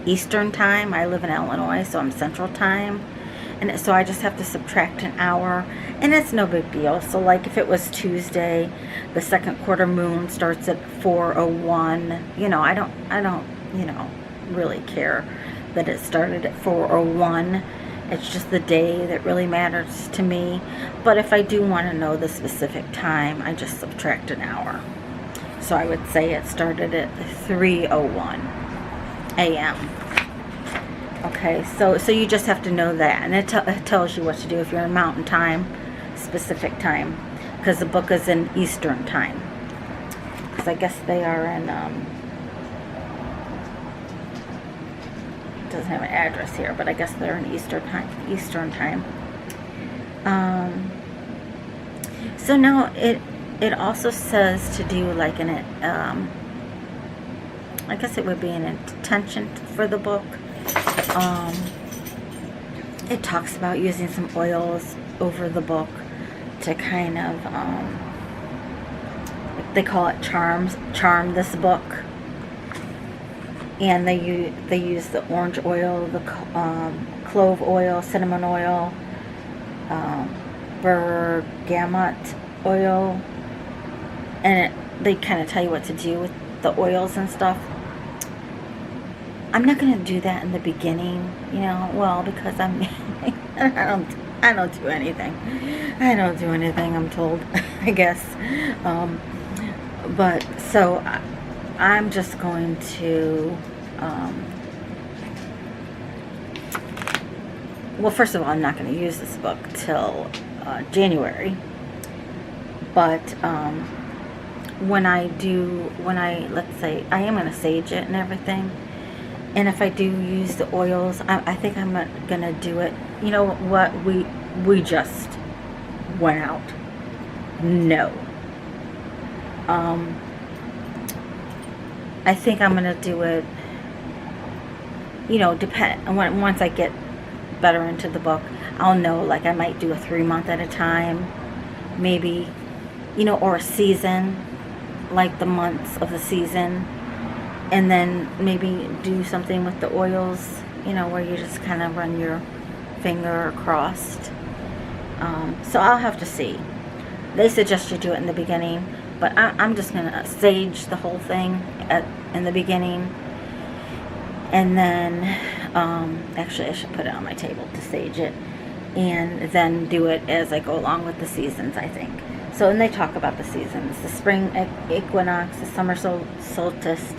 Eastern time. I live in Illinois, so I'm Central time. And so I just have to subtract an hour, and it's no big deal. So like if it was Tuesday, the second quarter moon starts at 4:01. You know, I don't, you know, really care that it started at 4:01. It's just the day that really matters to me. But if I do want to know the specific time, I just subtract an hour. So I would say it started at 3:01 a.m. Okay, so you just have to know that, and it tells you what to do if you're in Mountain Time, specific time, because the book is in Eastern Time. Because I guess they are in, it doesn't have an address here, but I guess they're in Eastern Time. So now it also says to do like an, I guess it would be an intention for the book. It talks about using some oils over the book to kind of, they call it charm this book. And they use the orange oil, the clove oil, cinnamon oil, bergamot oil, and they kind of tell you what to do with the oils and stuff. I'm not going to do that in the beginning, you know, well, because I don't do anything. I don't do anything, I'm told, I guess. But, so, I'm just going to, well, first of all, I'm not going to use this book till January. But, let's say, I am going to sage it and everything. And if I do use the oils, I think I'm not going to do it. You know what? We just went out. No. I think I'm going to do it, you know, once I get better into the book, I'll know, like I might do a 3-month at a time, maybe, you know, or a season, like the months of the season. And then maybe do something with the oils, you know, where you just kind of run your finger across. So I'll have to see. They suggest you do it in the beginning, but I'm just going to sage the whole thing in the beginning. And then, actually I should put it on my table to sage it. And then do it as I go along with the seasons, I think. So, and they talk about the seasons. The spring equinox, the summer solstice,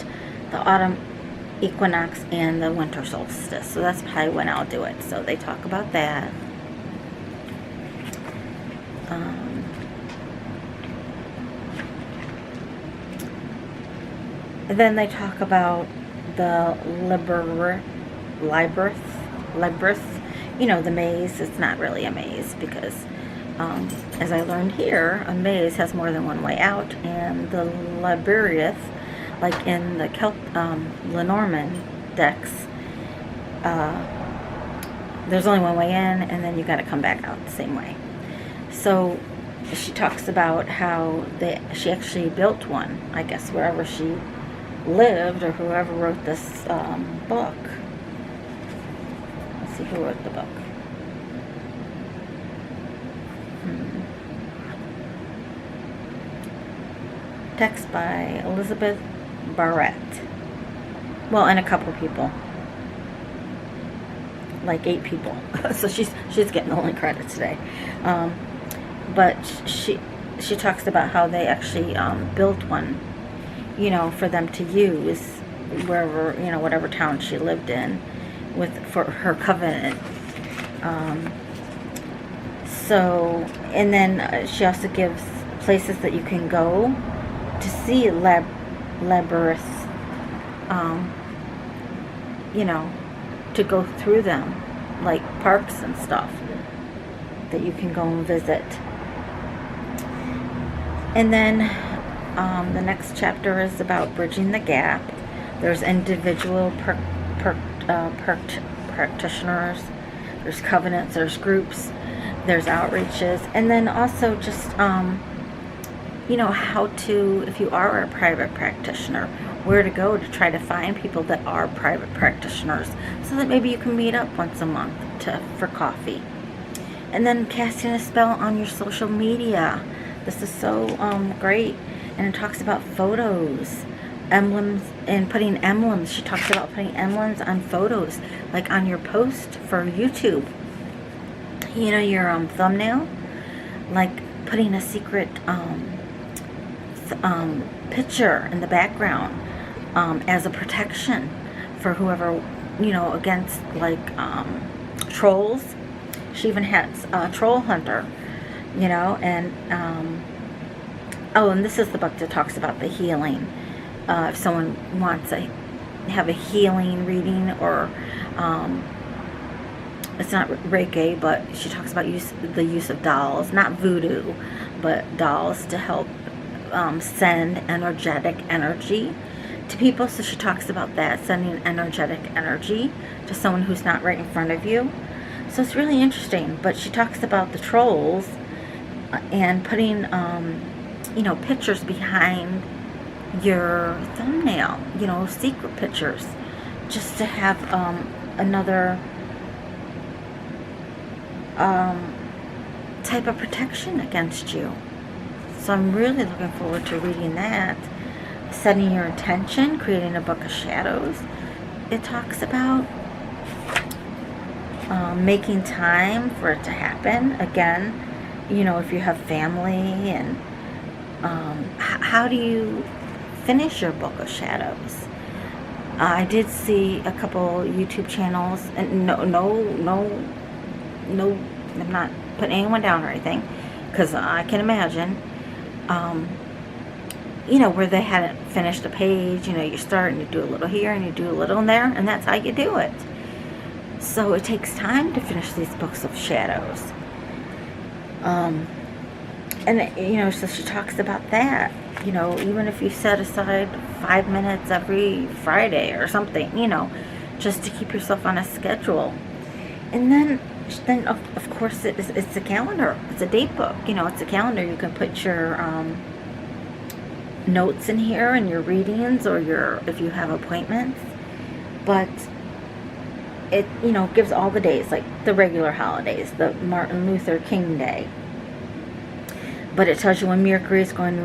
the autumn equinox, and the winter solstice. So that's probably when I'll do it. So they talk about that. And then they talk about the labyrinth, you know, the maze. It's not really a maze because, as I learned here, a maze has more than one way out, and the labyrinth, like in the Lenormand decks, there's only one way in, and then you got to come back out the same way. So she talks about how she actually built one, I guess, wherever she lived, or whoever wrote this book. Let's see who wrote the book. Text by Elizabeth Barrett. Well, and a couple people, like 8 people. So she's getting the only credit today. But she talks about how they actually built one, you know, for them to use wherever, you know, whatever town she lived in, for her covenant. So, and then she also gives places that you can go to see labyrinths, you know, to go through them, like parks and stuff that you can go and visit. And then the next chapter is about bridging the gap. There's individual practitioners, there's covenants, there's groups, there's outreaches, and then also just you know, how to, if you are a private practitioner, where to go to try to find people that are private practitioners, so that maybe you can meet up once a month for coffee. And then casting a spell on your social media. This is so great. And it talks about photos, emblems, and putting emblems. She talks about putting emblems on photos, like on your post for YouTube. You know, your thumbnail, like putting a secret picture in the background as a protection for whoever, you know, against like trolls. She even has a troll hunter, you know, and oh, and this is the book that talks about the healing. If someone wants to have a healing reading, or it's not Reiki, but she talks about the use of dolls, not voodoo, but dolls to help send energetic energy to people. So she talks about that, sending energetic energy to someone who's not right in front of you. So it's really interesting. But she talks about the trolls and putting you know, pictures behind your thumbnail, you know, secret pictures, just to have another type of protection against you. So I'm really looking forward to reading that. Setting your intention, creating a book of shadows. It talks about making time for it to happen. Again, you know, if you have family, and how do you finish your book of shadows? I did see a couple YouTube channels, and no, I'm not putting anyone down or anything, because I can imagine, you know, where they hadn't finished a page. You know, you start and you do a little here and you do a little there, and that's how you do it. So it takes time to finish these books of shadows. And, you know, so she talks about that. You know, even if you set aside 5 minutes every Friday or something, you know, just to keep yourself on a schedule. And then of course, it's a calendar. It's a date book. You know, it's a calendar. You can put your notes in here and your readings, or if you have appointments. But it, you know, gives all the days, like the regular holidays, the Martin Luther King Day. But it tells you when Mercury is going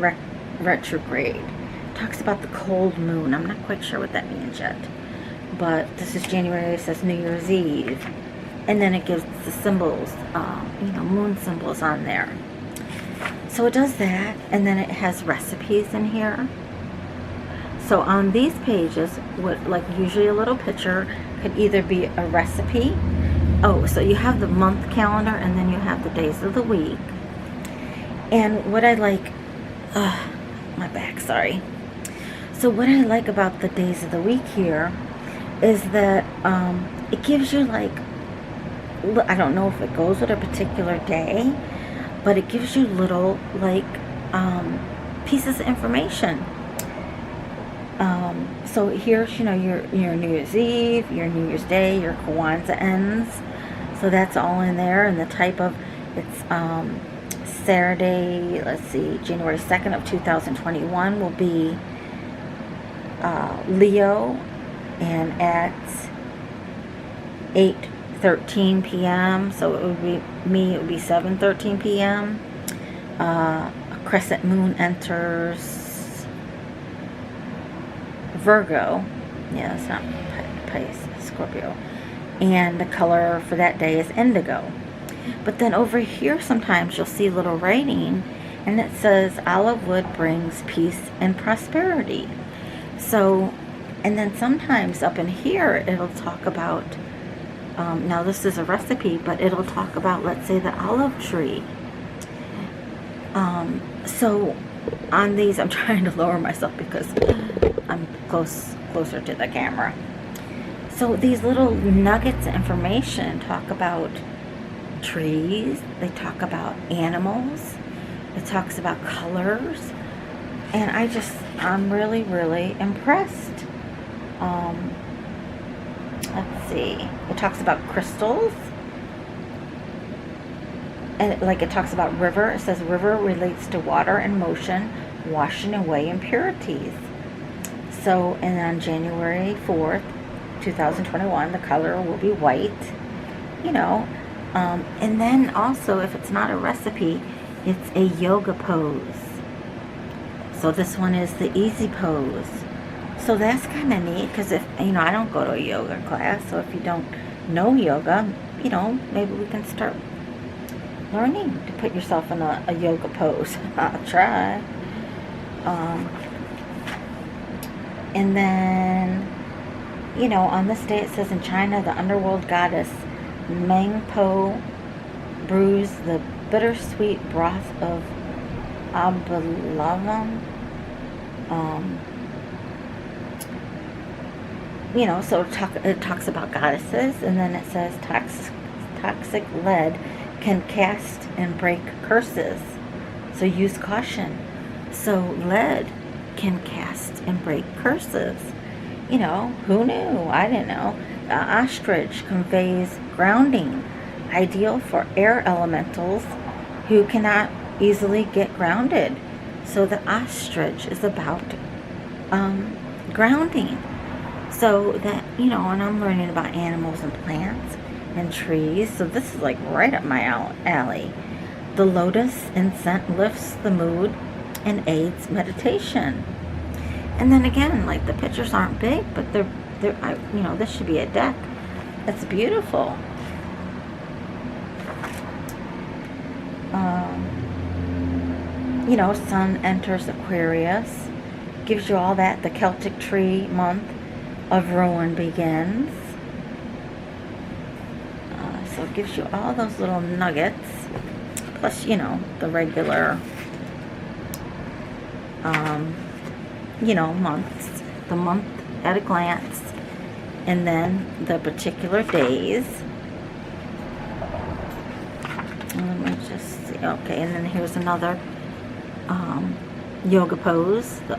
retrograde. It talks about the cold moon. I'm not quite sure what that means yet. But this is January. It says New Year's Eve. And then it gives the symbols, you know, moon symbols on there. So it does that. And then it has recipes in here. So on these pages, what, like usually a little picture, could either be a recipe. Oh, so you have the month calendar, and then you have the days of the week. And what I like, my back, sorry. So what I like about the days of the week here is that it gives you, like, I don't know if it goes with a particular day, but it gives you little, like, pieces of information. So here's, you know, your New Year's Eve, your New Year's Day, your Kwanzaa ends. So that's all in there. And the type of, it's Saturday, let's see, January 2nd of 2021 will be Leo, and at 8:13 p.m. So it would be it would be 7:13 p.m. A crescent moon enters Virgo. Yeah, it's not Pisces, Scorpio. And the color for that day is indigo. But then over here sometimes you'll see little writing, and it says olive wood brings peace and prosperity. So, and then sometimes up in here it'll talk about, now this is a recipe, but it'll talk about, let's say, the olive tree. So on these, I'm trying to lower myself because I'm closer to the camera. So these little nuggets of information talk about trees, they talk about animals, it talks about colors, and I'm really, really impressed. let's see, it talks about crystals. And like it talks about river, it says river relates to water and motion, washing away impurities. So, and on January 4th, 2021, the color will be white, you know. And then also, if it's not a recipe, it's a yoga pose. So this one is the easy pose. So that's kind of neat, because if, you know, I don't go to a yoga class, so if you don't know yoga, you know, maybe we can start learning to put yourself in a yoga pose. I'll try. And then, you know, on this day it says in China, the underworld goddess Mangpo brews the bittersweet broth of Abalavam. You know, so it talks about goddesses, and then it says toxic lead can cast and break curses, so use caution. So lead can cast and break curses. You know, who knew? I didn't know. The ostrich conveys grounding, ideal for air elementals who cannot easily get grounded. So the ostrich is about grounding. So that, you know, and I'm learning about animals and plants and trees. So this is like right up my alley. The lotus incense lifts the mood and aids meditation. And then again, like the pictures aren't big, but they're you know, this should be a deck. It's beautiful. You know, sun enters Aquarius, gives you all that. The Celtic tree month of ruin begins. So it gives you all those little nuggets, plus, you know, the regular, you know, months, the month at a glance, and then the particular days. Let me just see. Okay, and then here's another yoga pose, the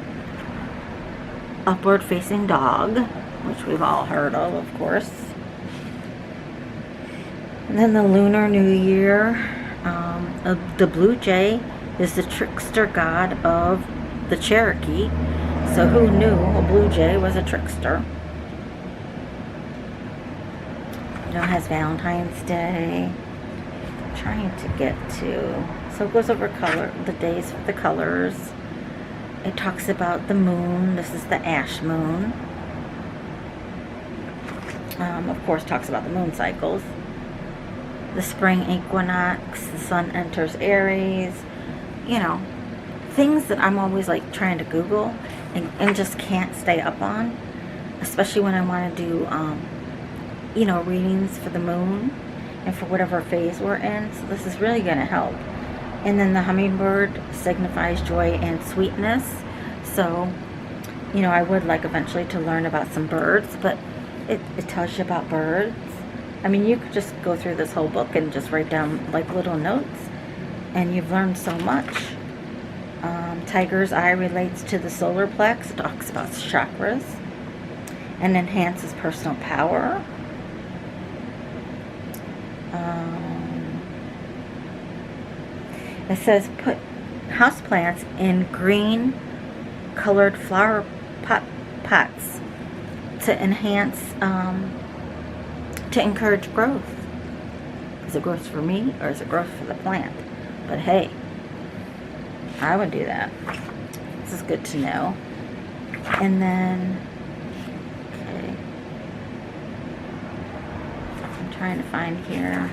upward facing dog, which we've all heard of course. And then the Lunar New Year. The blue jay is the trickster god of the Cherokee. So who knew a blue jay was a trickster? You know, it has Valentine's Day. I'm trying to get to. So it goes over the days for the colors. It talks about the moon. This is the ash moon. Of course, talks about the moon cycles. The spring equinox. The sun enters Aries. You know, things that I'm always like trying to Google and just can't stay up on. Especially when I want to do, you know, readings for the moon and for whatever phase we're in. So this is really going to help. And then the hummingbird signifies joy and sweetness. So, you know, I would like eventually to learn about some birds, but it tells you about birds. I mean, you could just go through this whole book and just write down like little notes, and you've learned so much. Tiger's eye relates to the solar plex. It talks about chakras and enhances personal power. It says put houseplants in green colored flower pots to enhance, to encourage growth. Is it growth for me or is it growth for the plant? But hey, I would do that. This is good to know. And then, okay, I'm trying to find here,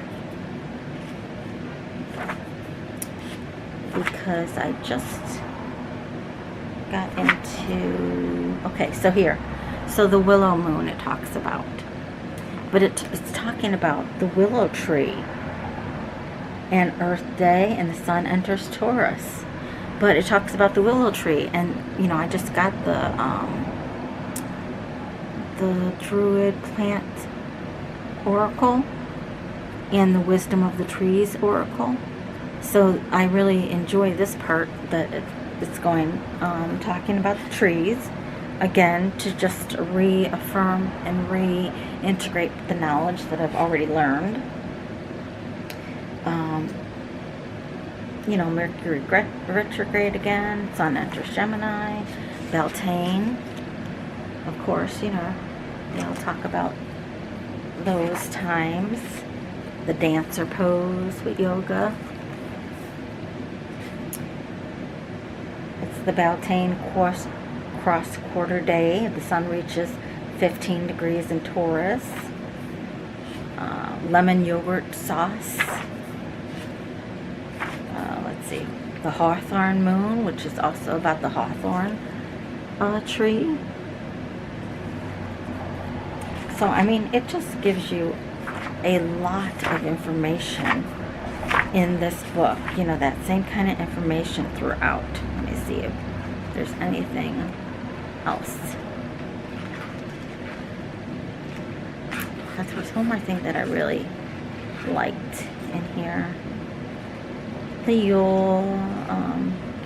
because I just got into, okay, so here, so the willow moon it talks about, but it's talking about the willow tree and Earth Day, and the sun enters Taurus, but it talks about the willow tree. And you know, I just got the Druid plant oracle and the wisdom of the trees oracle. So I really enjoy this part that it's going talking about the trees. again, to just reaffirm and reintegrate the knowledge that I've already learned. You know, Mercury retrograde again, Sun enters Gemini, Beltane, of course, you know, they'll talk about those times, the dancer pose with yoga. It's the Beltane cross quarter day. The sun reaches 15 degrees in Taurus. Lemon yogurt sauce. Let's see, the Hawthorn moon, which is also about the hawthorn tree. So, I mean, it just gives you a lot of information in this book. You know, that same kind of information throughout. Let me see if there's anything else. There was one more thing that I really liked in here. The Yule,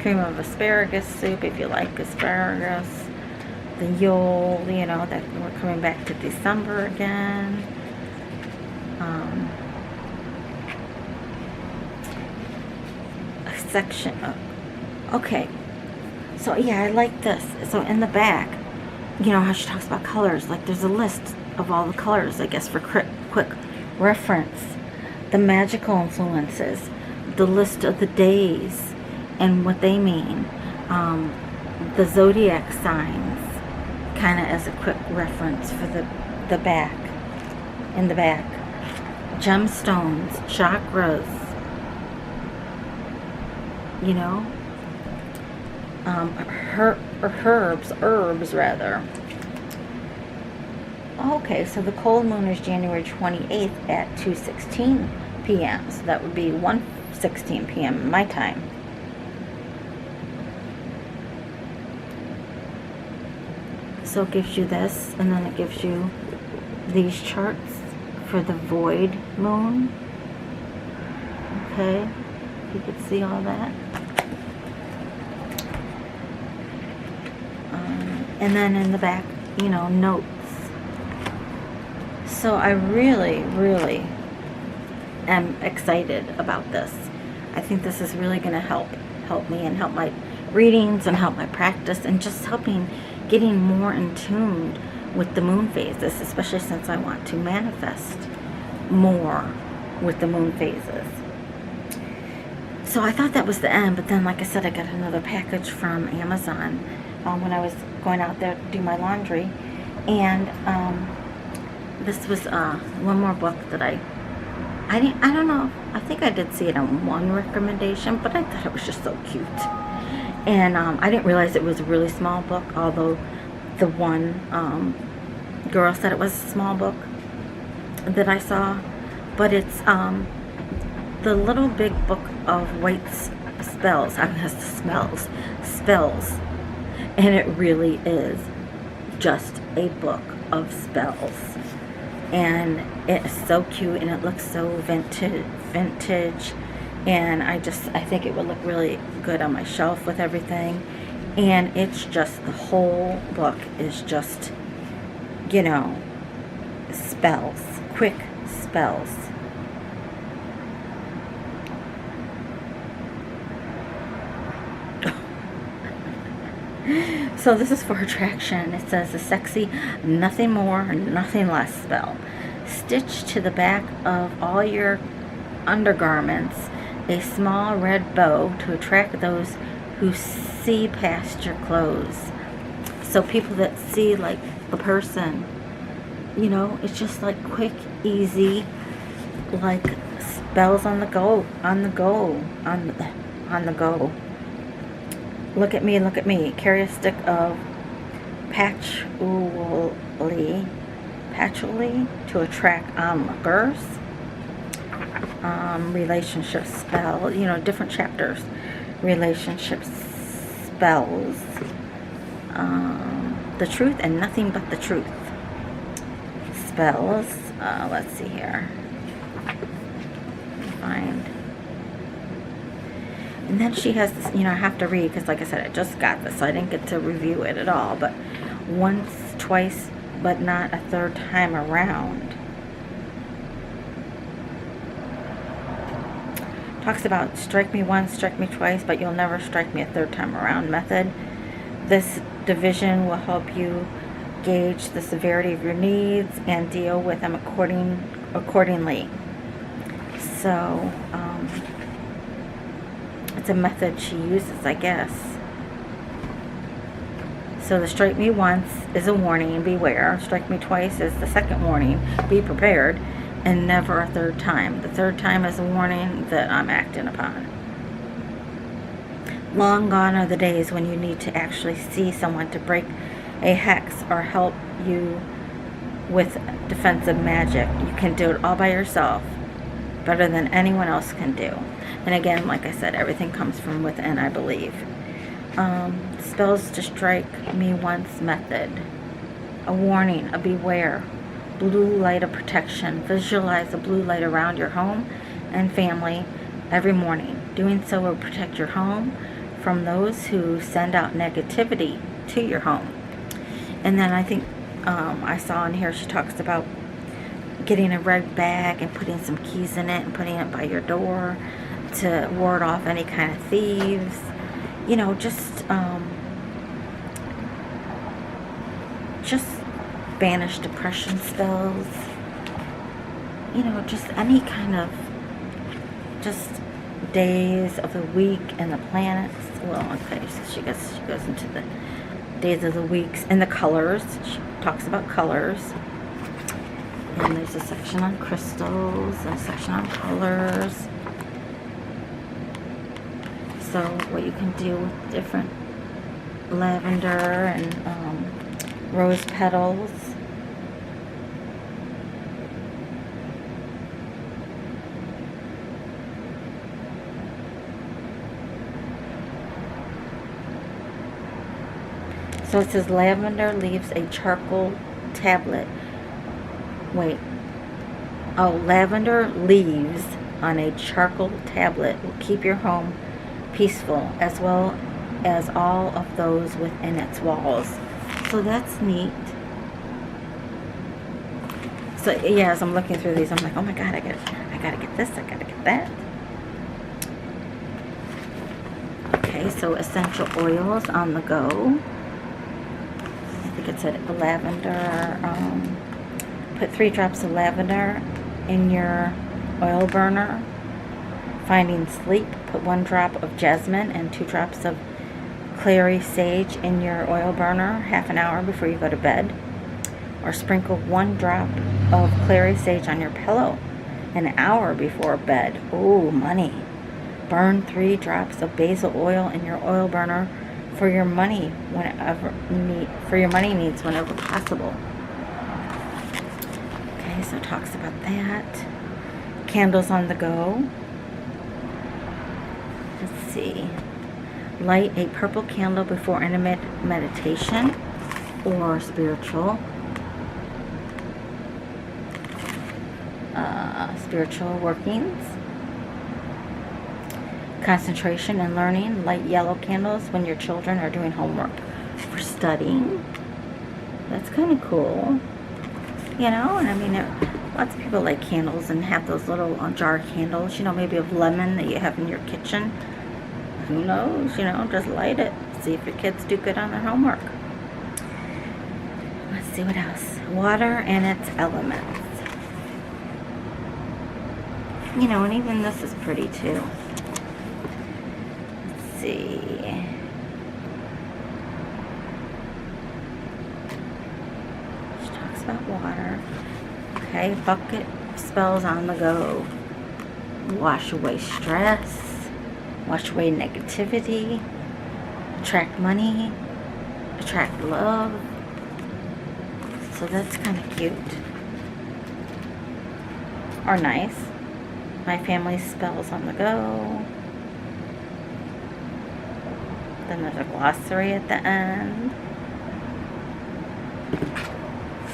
cream of asparagus soup, if you like asparagus. The Yule, you know, that we're coming back to December again. A section of, okay. So yeah, I like this. So in the back, you know how she talks about colors, like there's a list of all the colors, I guess, for quick reference. The magical influences, the list of the days and what they mean, the zodiac signs, kind of as a quick reference for the back, in the back, gemstones, chakras, you know, herbs rather. Okay, so the cold moon is January 28th at 2:16 p.m. So that would be 1:16 p.m. my time. So it gives you this, and then it gives you these charts for the void moon. Okay, you can see all that. And then in the back, you know, notes. So I really, really am excited about this. I think this is really going to help me and help my readings and help my practice and just getting more in tune with the moon phases, especially since I want to manifest more with the moon phases. So I thought that was the end, but then, like I said, I got another package from Amazon when I was going out there to do my laundry, and this was one more book that I don't know, I think I did see it on one recommendation, but I thought it was just so cute. And I didn't realize it was a really small book, although the one girl said it was a small book that I saw. But it's the Little Big Book of White Spells. I mean, spells. And it really is just a book of spells. And it's so cute, and it looks so vintage, and I think it would look really good on my shelf with everything. And it's just, the whole book is just, you know, spells, quick spells. So this is for attraction. It says a sexy, nothing more, nothing less spell. Stitch to the back of all your undergarments a small red bow to attract those who see past your clothes. So people that see, like, the person, you know, it's just like quick, easy, like spells on the go. Look at me. Carry a stick of patchouli to attract onlookers. Relationship spell, you know, different chapters. Relationship spells. The truth and nothing but the truth. Spells. Let's see here. Find. And then she has this, you know, I have to read because, like I said, I just got this, so I didn't get to review it at all. But once, twice, but not a third time around. Talks about strike me once, strike me twice, but you'll never strike me a third time around method. This division will help you gauge the severity of your needs and deal with them accordingly. So, it's a method she uses, I guess. So the strike me once is a warning, beware. Strike me twice is the second warning, be prepared. And never a third time. The third time is a warning that I'm acting upon. Long gone are the days when you need to actually see someone to break a hex or help you with defensive magic. You can do it all by yourself, better than anyone else can do. And again, like I said, everything comes from within, I believe. Spells to strike me once method. A warning, a beware. Blue light of protection. Visualize the blue light around your home and family every morning. Doing so will protect your home from those who send out negativity to your home. And then I think I saw in here she talks about getting a red bag and putting some keys in it and putting it by your door to ward off any kind of thieves. You know, just banish depression spells. You know, just any kind of just days of the week and the planets. Well, okay, so she goes into the days of the weeks and the colors. She talks about colors. And there's a section on crystals and a section on colors. So what you can do with different lavender and rose petals. So it says lavender leaves a charcoal tablet. Wait. Oh, lavender leaves on a charcoal tablet will keep your home peaceful, as well as all of those within its walls. So that's neat. So yeah, as I'm looking through these, I'm like, oh my god, I gotta get this, I gotta get that. Okay, so essential oils on the go. I think it said lavender. Put 3 drops of lavender in your oil burner. Finding sleep, put 1 drop of jasmine and 2 drops of clary sage in your oil burner half an hour before you go to bed. Or sprinkle 1 drop of clary sage on your pillow an hour before bed. Ooh, money. Burn 3 drops of basil oil in your oil burner for your money needs whenever possible. Okay, so it talks about that. Candles on the go. Let's see. Light a purple candle before intimate meditation or spiritual workings. Concentration and learning. Light yellow candles when your children are doing homework for studying. That's kind of cool. You know, and I mean, lots of people like candles and have those little jar candles, you know, maybe of lemon that you have in your kitchen. Who knows, you know, just light it. See if your kids do good on their homework. Let's see what else. Water and its elements. You know, and even this is pretty too. Let's see. She talks about water. Okay, bucket spells on the go. Wash away stress. Wash away negativity. Attract money. Attract love. So that's kind of cute. Or nice. My family spells on the go. Then there's a glossary at the end.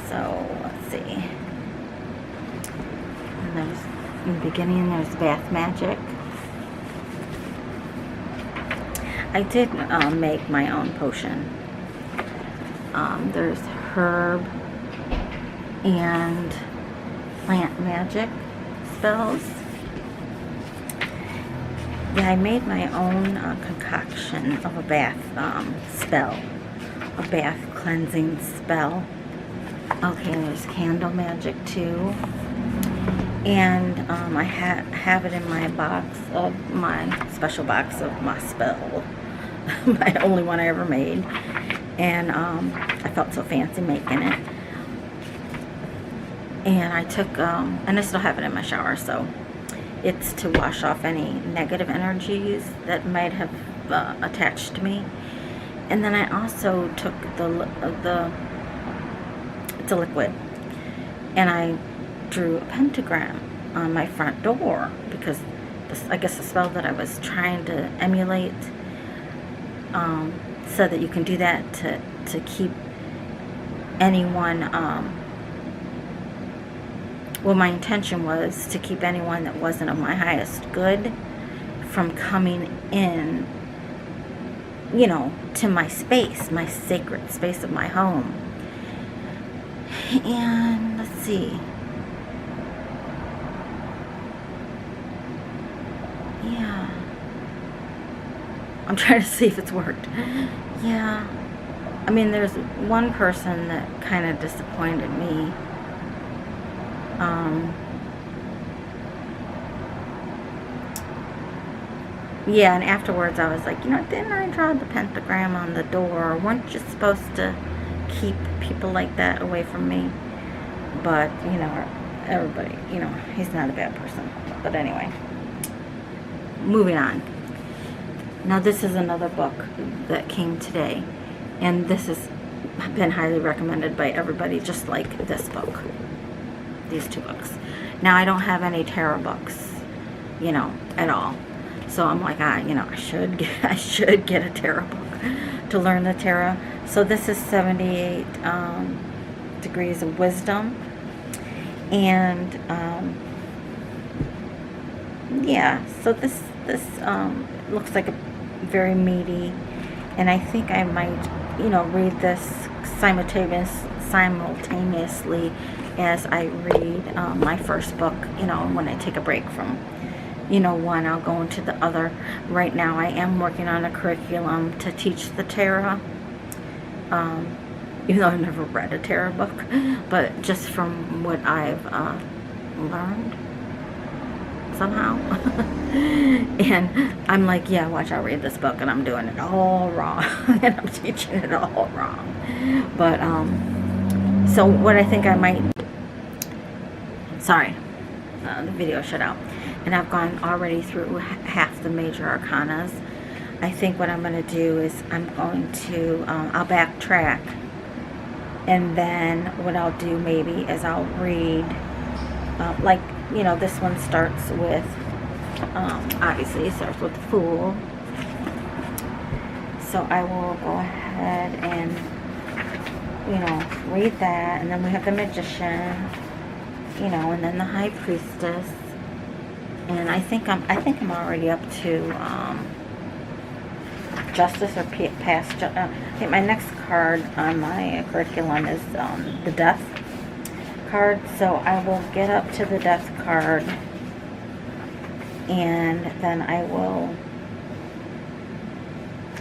So, let's see. And there's, in the beginning, there's bath magic. I did make my own potion. there's herb and plant magic spells. Yeah, I made my own concoction of a bath spell, a bath cleansing spell. Okay, there's candle magic too. And I have it in my box of my special box of my spell. My only one I ever made. And I felt so fancy making it. And I took, and I still have it in my shower, so it's to wash off any negative energies that might have attached to me. And then I also took it's a liquid, and I drew a pentagram on my front door because I guess the spell that I was trying to emulate so that you can do that to keep anyone, well, my intention was to keep anyone that wasn't of my highest good from coming in, you know, to my space, my sacred space of my home. And let's see. Yeah. I'm trying to see if it's worked. Yeah. I mean, there's one person that kind of disappointed me. Yeah, and afterwards I was like, you know, didn't I draw the pentagram on the door? Weren't you supposed to keep people like that away from me? But, you know, everybody, you know, he's not a bad person. But anyway, moving on. Now this is another book that came today, and this has been highly recommended by everybody, just like this book, these two books. Now I don't have any tarot books, you know, at all. So I'm like, you know, I should get a tarot book to learn the tarot. So this is 78 Degrees of Wisdom, and yeah. So this looks like a very meaty, and I think I might, you know, read this simultaneously as I read my first book. You know, when I take a break from, you know, one, I'll go into the other. Right now I am working on a curriculum to teach the tarot, even though I've never read a tarot book, but just from what I've learned somehow. And I'm like, yeah, watch, I'll read this book, and I'm doing it all wrong. And I'm teaching it all wrong. But so what I think I might, sorry, the video shut out, and I've gone already through half the major arcanas. I think what I'm going to do is I'm going to, I'll backtrack, and then what I'll do maybe is I'll read, like, you know, this one starts with, obviously it starts with the Fool. So I will go ahead and, you know, read that, and then we have the Magician, you know, and then the High Priestess, and I think I'm already up to Justice or Past. I think my next card on my curriculum is the Death card, so I will get up to the Death card, and then I will,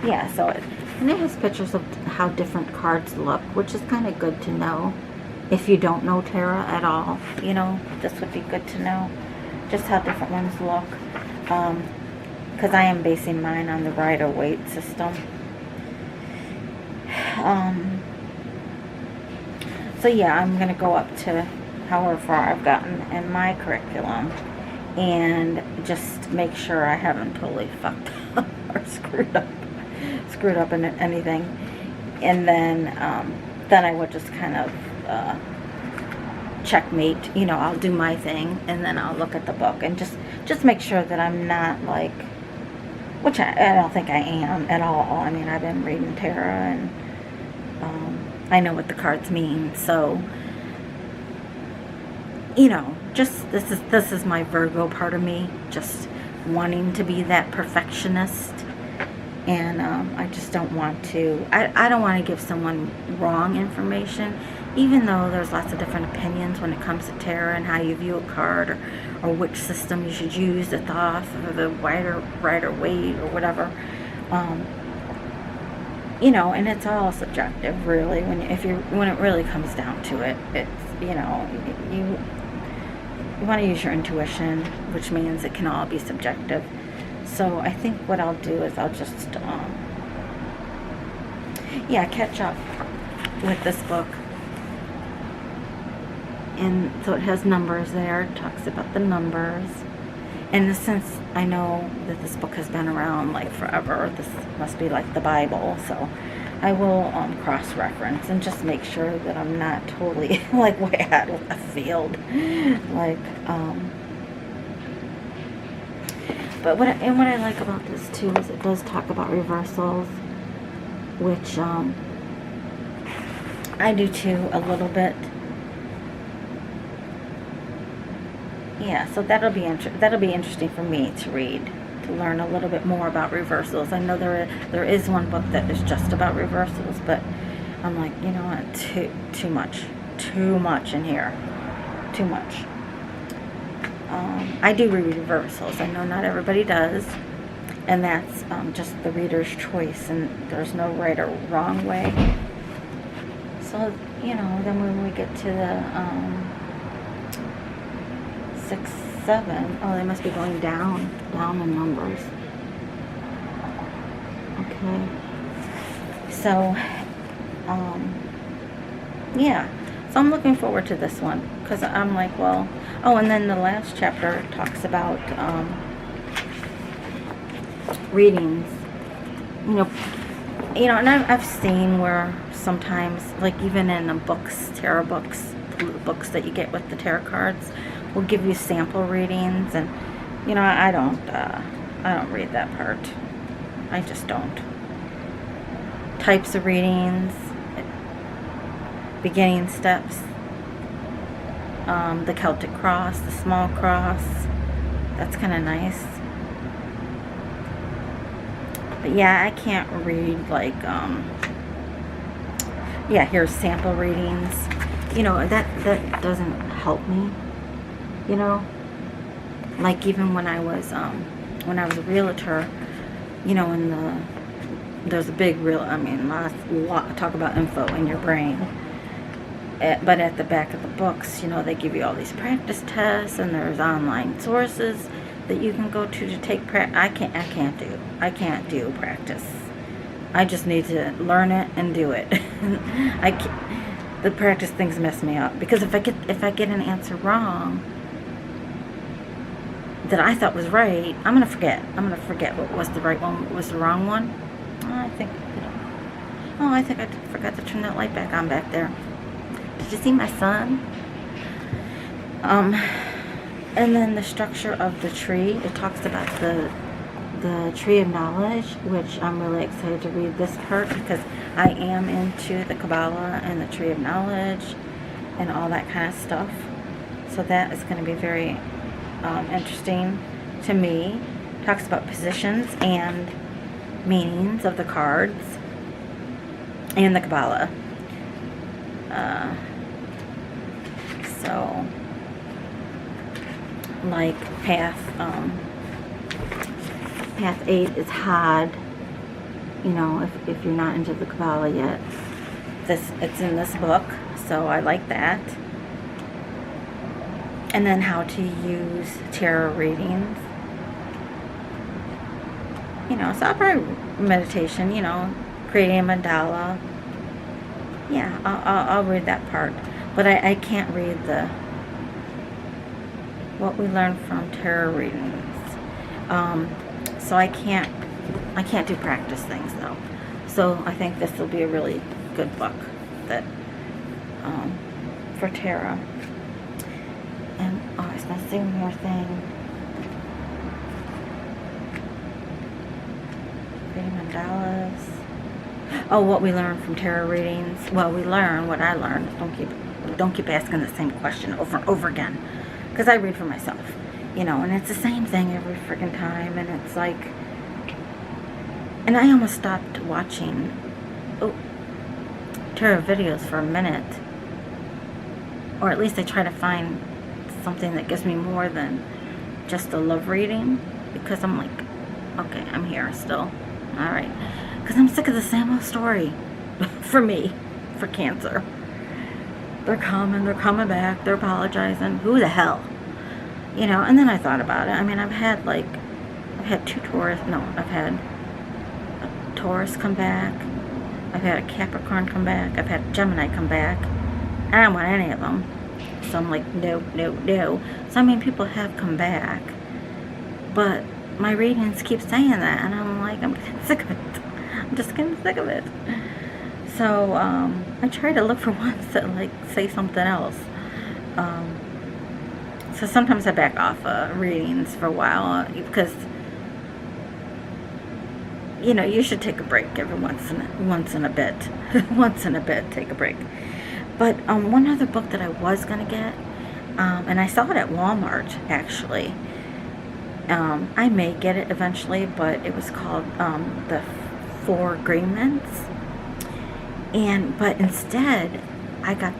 yeah, so and it has pictures of how different cards look, which is kind of good to know if you don't know tarot at all. You know, this would be good to know just how different ones look, because I am basing mine on the Rider-Waite system. So yeah, I'm going to go up to however far I've gotten in my curriculum and just make sure I haven't totally fucked up or screwed up in anything. And then I would just kind of checkmate, you know, I'll do my thing, and then I'll look at the book and just make sure that I'm not like, which I don't think I am at all. I mean, I've been reading tarot, and I know what the cards mean, so, you know, just this is my Virgo part of me, just wanting to be that perfectionist, And I just don't want to, I don't want to give someone wrong information, even though there's lots of different opinions when it comes to tarot and how you view a card, or which system you should use, the Thoth or the Rider Waite or whatever. You know, and it's all subjective, really. When it really comes down to it, it's, you know, you want to use your intuition, which means it can all be subjective. So I think what I'll do is I'll just, catch up with this book. And so it has numbers there. It talks about the numbers. And since I know that this book has been around like forever, this must be like the Bible. So I will cross-reference and just make sure that I'm not totally like way out of the field. Like, but what I like about this too is it does talk about reversals, which I do too a little bit. Yeah, so that'll be interesting for me to read, to learn a little bit more about reversals. I know there is one book that is just about reversals, but I'm like, you know what, too much in here, too much. I do read reversals. I know not everybody does, and that's just the reader's choice, and there's no right or wrong way. So, you know, then when we get to the 6, 7, oh, they must be going down in numbers. Okay. So, yeah. So I'm looking forward to this one, because I'm like, well, oh, and then the last chapter talks about readings. You know, and I've seen where sometimes, like even in the books, tarot books, books that you get with the tarot cards, will give you sample readings, and you know, I don't read that part. I just don't. Types of readings, beginning steps, the Celtic cross, the small cross, that's kind of nice. But yeah, I can't read like here's sample readings. You know, that doesn't help me. You know, like even when I was a realtor, you know, there's a big talk about info in your brain. But at the back of the books, you know, they give you all these practice tests, and there's online sources that you can go to take practice. I can't do practice. I just need to learn it and do it. The practice things mess me up, because if I get an answer wrong that I thought was right, I'm gonna forget what was the right one, what was the wrong one. I think I forgot to turn that light back on back there. Did you see my son? And then the structure of the tree, it talks about the tree of knowledge, which I'm really excited to read this part, because I am into the Kabbalah and the tree of knowledge and all that kind of stuff. So that is going to be very interesting to me. It talks about positions and meanings of the cards and the Kabbalah. So, like Path 8 is Had. You know, if you're not into the Kabbalah yet, it's in this book, so I like that. And then how to use tarot readings. You know, so I'll probably meditation. You know, creating a mandala. Yeah, I'll read that part, but I can't read what we learn from tarot readings. So I can't do practice things though. So I think this will be a really good book that for tarot. And I was gonna say one more thing. Reading mandalas. Oh, what we learn from tarot readings. Well, we learn what I learned. Don't keep asking the same question over and over again, because I read for myself, you know, and it's the same thing every freaking time, and it's like, And I almost stopped watching tarot videos for a minute. Or at least I try to find something that gives me more than just a love reading. Because I'm like, okay, I'm here still. Alright. Because I'm sick of the same old story. For me. For Cancer. They're coming back, they're apologizing. Who the hell? You know, and then I thought about it. I mean, I've had two Taurus, no, I've had a Taurus come back, I've had a Capricorn come back, I've had a Gemini come back. I don't want any of them. So I'm like, no. So I mean, people have come back, but my readings keep saying that, and I'm like, I'm getting sick of it. I'm just getting sick of it. So I try to look for ones that like say something else. So sometimes I back off readings for a while because, you know, you should take a break every once in a bit. Once in a bit, take a break. But one other book that I was gonna get, and I saw it at Walmart actually. I may get it eventually, but it was called The Four Agreements. But instead, I got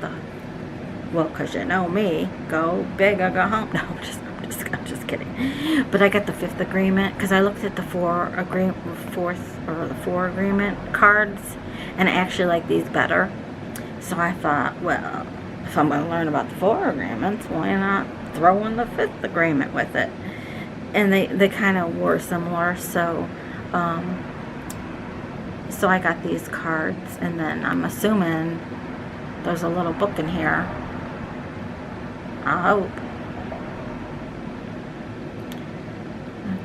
well, because you know me, go big or go home. No, I'm just kidding. But I got the Fifth Agreement, because I looked at the Four Agreement cards, and I actually like these better. So I thought, well, if I'm going to learn about the Four Agreements, why not throw in the Fifth Agreement with it? And they kind of were similar, so I got these cards, and then I'm assuming there's a little book in here. I hope.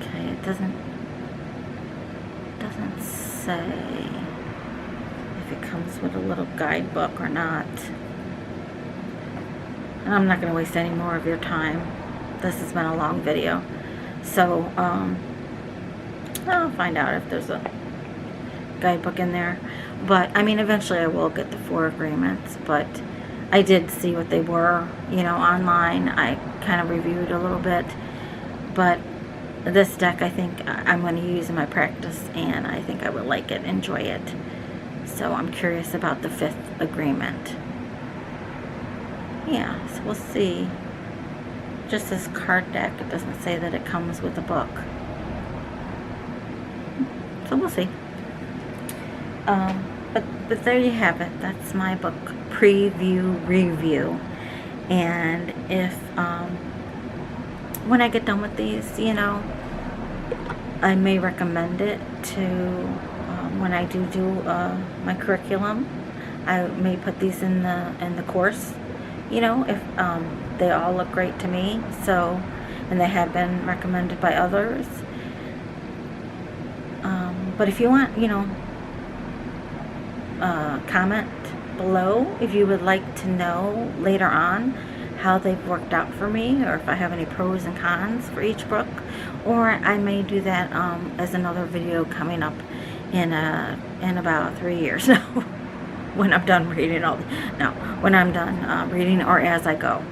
Okay, it doesn't say if it comes with a little guidebook or not. And I'm not going to waste any more of your time. This has been a long video. So, I'll find out if there's a guidebook in there. But I mean, eventually I will get the Four Agreements, but I did see what they were, you know, online. I kind of reviewed a little bit, but this deck I think I'm going to use in my practice, and I think I would like it, enjoy it. So I'm curious about the Fifth Agreement. Yeah, so we'll see. Just this card deck, it doesn't say that it comes with a book. So we'll see. But there you have it. That's my book preview review. And if when I get done with these, you know, I may recommend it to when I do my curriculum. I may put these in the course. You know, if they all look great to me. So, and they have been recommended by others. But if you want, you know, comment below if you would like to know later on how they've worked out for me, or if I have any pros and cons for each book, or I may do that as another video coming up in about 3 years now. When I'm done reading when I'm done reading, or as I go,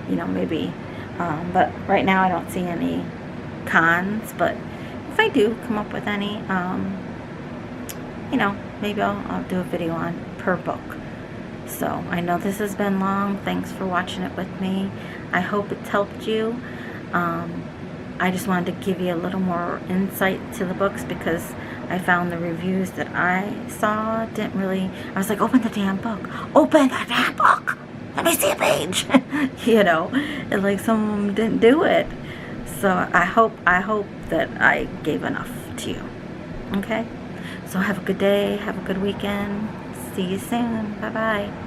you know, maybe. But right now I don't see any cons. But if I do come up with any, you know, maybe I'll do a video on per book. So I know this has been long. Thanks for watching it with me. I hope it's helped you. I just wanted to give you a little more insight to the books, because I found the reviews that I saw didn't really, I was like, open the damn book. Open the damn book. Let me see a page. You know, and like some of them didn't do it. So I hope that I gave enough to you. Okay? So have a good day. Have a good weekend. See you soon. Bye-bye.